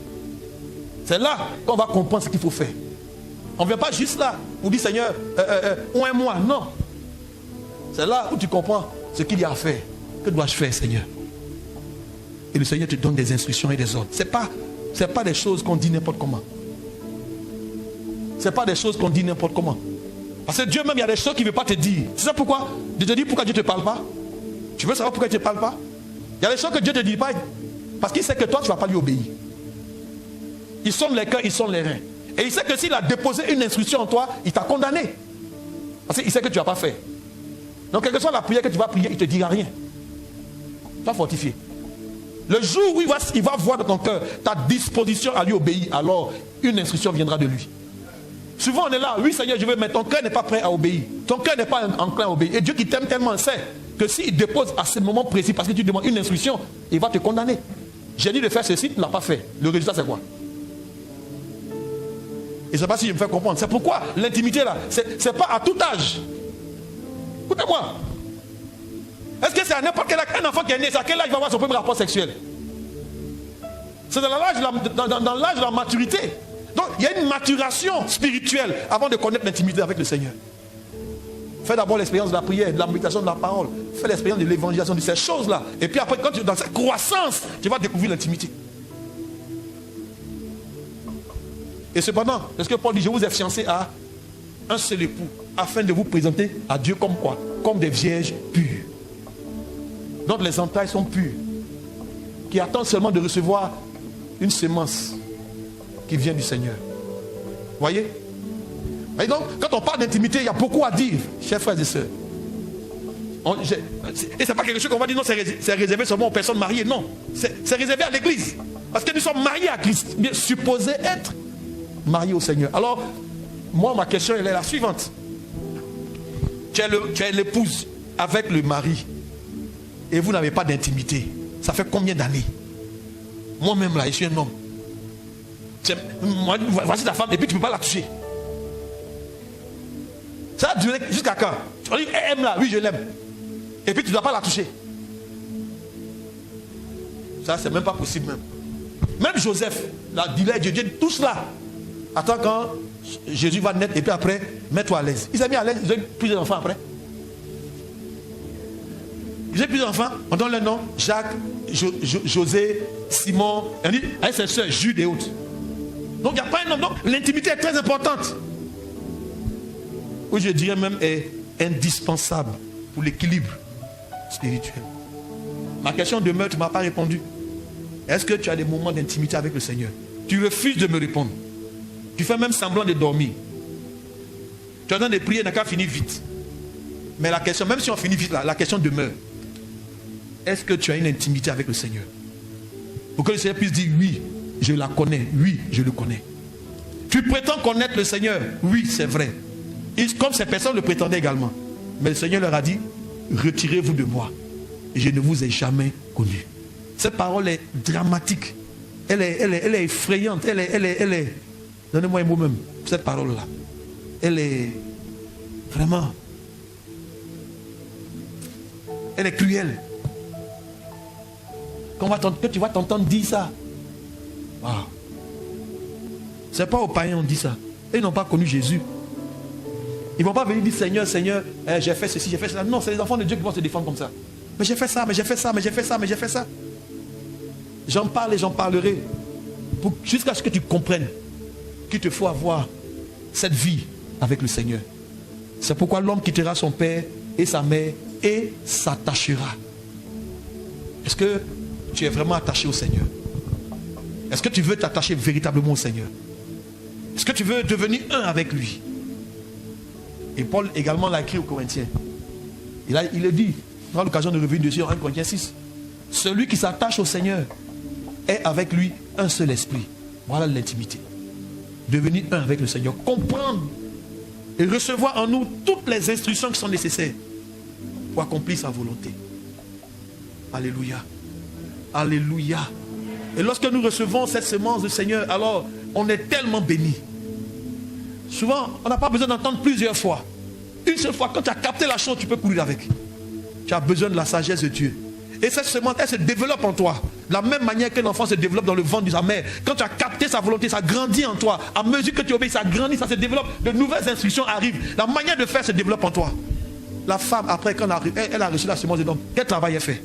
A: C'est là qu'on va comprendre ce qu'il faut faire. On ne vient pas juste là pour dire Seigneur, un mois. Non. C'est là où tu comprends ce qu'il y a à faire. Que dois-je faire, Seigneur? Et le Seigneur te donne des instructions et des ordres. Ce n'est pas des choses qu'on dit n'importe comment. Ce n'est pas des choses qu'on dit n'importe comment. Parce que Dieu même, il y a des choses qu'il ne veut pas te dire. Tu sais pourquoi? Je te dis pourquoi Dieu ne te parle pas. Tu veux savoir pourquoi il ne te parle pas? Il y a des choses que Dieu ne te dit pas. Parce qu'il sait que toi, tu ne vas pas lui obéir. Il sonde les cœurs, il sonde les reins. Et il sait que s'il a déposé une instruction en toi, il t'a condamné. Parce qu'il sait que tu n'as pas fait. Donc, quelle que soit la prière que tu vas prier, il ne te dira rien. Sois fortifié. Le jour où il va voir dans ton cœur ta disposition à lui obéir, alors une instruction viendra de lui. Souvent on est là, oui Seigneur, je veux, mais ton cœur n'est pas prêt à obéir. Ton cœur n'est pas enclin à obéir. Et Dieu qui t'aime tellement sait que s'il dépose à ce moment précis, parce que tu demandes une instruction, il va te condamner. J'ai dit de faire ceci, tu ne l'as pas fait. Le résultat c'est quoi? Et je ne sais pas si je me fais comprendre. C'est pourquoi l'intimité là, c'est pas à tout âge. Écoutez-moi. Est-ce que c'est à n'importe quel âge, un enfant qui est né, c'est à quel âge il va avoir son premier rapport sexuel? C'est dans l'âge de la maturité. Donc il y a une maturation spirituelle avant de connaître l'intimité avec le Seigneur. Fais d'abord l'expérience de la prière, de la méditation de la parole. Fais l'expérience de l'évangélisation, de ces choses-là. Et puis après, quand tu es dans cette croissance, tu vas découvrir l'intimité. Et cependant, est-ce que Paul dit, je vous ai fiancé à un seul époux, afin de vous présenter à Dieu comme quoi? Comme des vierges pures. Donc les entrailles sont pures, qui attendent seulement de recevoir une semence qui vient du Seigneur. Voyez? Et donc, quand on parle d'intimité, il y a beaucoup à dire, chers frères et sœurs. Et c'est pas quelque chose qu'on va dire, non, c'est réservé seulement aux personnes mariées. Non, c'est réservé à l'église. Parce que nous sommes mariés à Christ, bien supposés être mariés au Seigneur. Alors, moi, ma question, elle est la suivante. Tu es l'épouse avec le mari. Et vous n'avez pas d'intimité. Ça fait combien d'années? Moi-même là, je suis un homme. Voici ta femme et puis tu ne peux pas la toucher. Ça a duré jusqu'à quand? Tu dis, aime là, oui je l'aime. Et puis tu ne dois pas la toucher. Ça c'est même pas possible même. Même Joseph, la dilette de Dieu, touche là. Attends quand Jésus va naître et puis après, mets-toi à l'aise. Il s'est mis à l'aise, ils ont eu plusieurs enfants après. J'ai plusieurs enfants, on donne le nom, Jacques, José, Simon, on dit, avec ses soeurs, Jude et autres. Donc il n'y a pas un homme. Donc l'intimité est très importante. Ou je dirais même est indispensable pour l'équilibre spirituel. Ma question demeure, tu ne m'as pas répondu. Est-ce que tu as des moments d'intimité avec le Seigneur? Tu refuses de me répondre. Tu fais même semblant de dormir. Tu es en train de prier, n'a qu'à finir vite. Mais la question, même si on finit vite là, la question demeure. Est-ce que tu as une intimité avec le Seigneur? Pour que le Seigneur puisse dire oui, je la connais, oui, je le connais. Tu prétends connaître le Seigneur? Oui, c'est vrai. Comme ces personnes le prétendaient également. Mais le Seigneur leur a dit, retirez-vous de moi. Et je ne vous ai jamais connu. Cette parole est dramatique. Elle est effrayante. Elle est donnez-moi un mot même. Cette parole-là. Elle est vraiment... Elle est cruelle. Que tu vas t'entendre dire ça. Wow. C'est pas aux païens on dit ça. Ils n'ont pas connu Jésus. Ils ne vont pas venir dire Seigneur, Seigneur, j'ai fait ceci, j'ai fait cela. Non, c'est les enfants de Dieu qui vont se défendre comme ça. Mais j'ai fait ça, mais j'ai fait ça, mais j'ai fait ça, mais j'ai fait ça. J'en parle et j'en parlerai. Jusqu'à ce que tu comprennes qu'il te faut avoir cette vie avec le Seigneur. C'est pourquoi l'homme quittera son père et sa mère et s'attachera. Est-ce que tu es vraiment attaché au Seigneur? Est-ce que tu veux t'attacher véritablement au Seigneur? Est-ce que tu veux devenir un avec lui? Et Paul également l'a écrit aux Corinthiens. Il le dit, on aura l'occasion de revenir dessus en 1 Corinthiens 6. Celui qui s'attache au Seigneur est avec lui un seul esprit. Voilà l'intimité. Devenir un avec le Seigneur. Comprendre et recevoir en nous toutes les instructions qui sont nécessaires pour accomplir sa volonté. Alléluia. Alléluia. Et lorsque nous recevons cette semence du Seigneur, alors on est tellement béni. Souvent, on n'a pas besoin d'entendre plusieurs fois. Une seule fois, quand tu as capté la chose, tu peux courir avec. Tu as besoin de la sagesse de Dieu. Et cette semence, elle se développe en toi. De la même manière qu'un enfant se développe dans le ventre de sa mère. Quand tu as capté sa volonté, ça grandit en toi. À mesure que tu obéis, ça grandit, ça se développe. De nouvelles instructions arrivent. La manière de faire se développe en toi. La femme, après, quand elle a reçu la semence de l'homme, quel travail elle fait?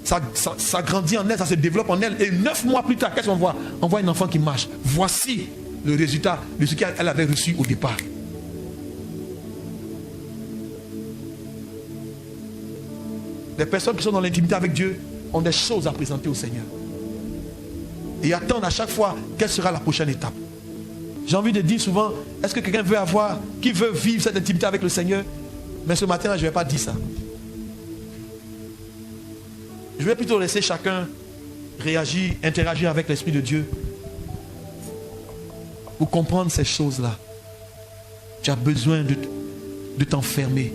A: Ça grandit en elle, ça se développe en elle. Et 9 mois plus tard, qu'est-ce qu'on voit? On voit un enfant qui marche. Voici le résultat de ce qu'elle avait reçu au départ. Les personnes qui sont dans l'intimité avec Dieu ont des choses à présenter au Seigneur. Et attendent à chaque fois quelle sera la prochaine étape. J'ai envie de dire souvent, est-ce que quelqu'un qui veut vivre cette intimité avec le Seigneur? Mais ce matin, je ne vais pas dire ça. Je vais plutôt laisser chacun réagir, interagir avec l'Esprit de Dieu. Pour comprendre ces choses-là, tu as besoin de t'enfermer.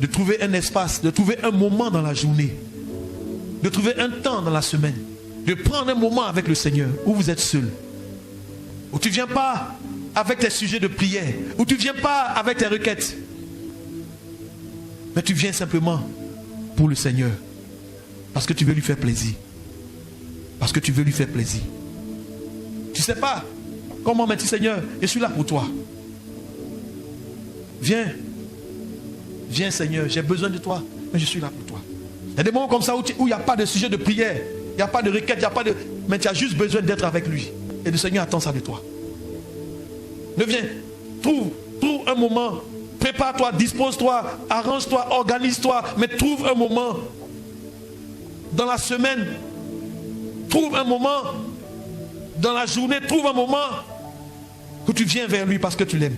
A: De trouver un espace, de trouver un moment dans la journée. De trouver un temps dans la semaine. De prendre un moment avec le Seigneur où vous êtes seul. Où tu ne viens pas avec tes sujets de prière. Où tu ne viens pas avec tes requêtes. Mais tu viens simplement pour le Seigneur. Parce que tu veux lui faire plaisir. Parce que tu veux lui faire plaisir. Tu ne sais pas comment me dire, Seigneur, je suis là pour toi. Viens. Viens Seigneur, j'ai besoin de toi. Mais je suis là pour toi. Il y a des moments comme ça où il n'y a pas de sujet de prière. Il n'y a pas de requête, il n'y a pas de... Mais tu as juste besoin d'être avec lui. Et le Seigneur attend ça de toi. Ne viens. Trouve un moment. Prépare-toi, dispose-toi, arrange-toi, organise-toi. Mais trouve un moment. Dans la semaine. Trouve un moment. Dans la journée, trouve un moment. Que tu viens vers lui parce que tu l'aimes.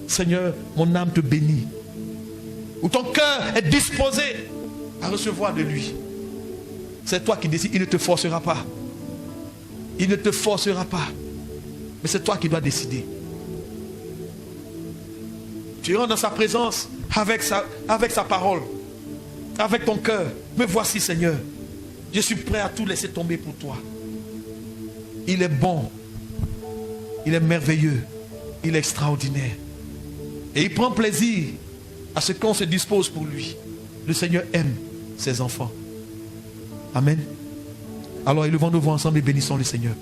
A: Seigneur, mon âme te bénit. Où ton cœur est disposé à recevoir de lui. C'est toi qui décides. Il ne te forcera pas. Il ne te forcera pas. Mais c'est toi qui dois décider. Tu rentres dans sa présence avec sa parole. Avec ton cœur. Me voici Seigneur. Je suis prêt à tout laisser tomber pour toi. Il est bon. Il est merveilleux. Il est extraordinaire. Et il prend plaisir à ce qu'on se dispose pour lui. Le Seigneur aime ses enfants. Amen. Alors élevons nos voix ensemble et bénissons le Seigneur.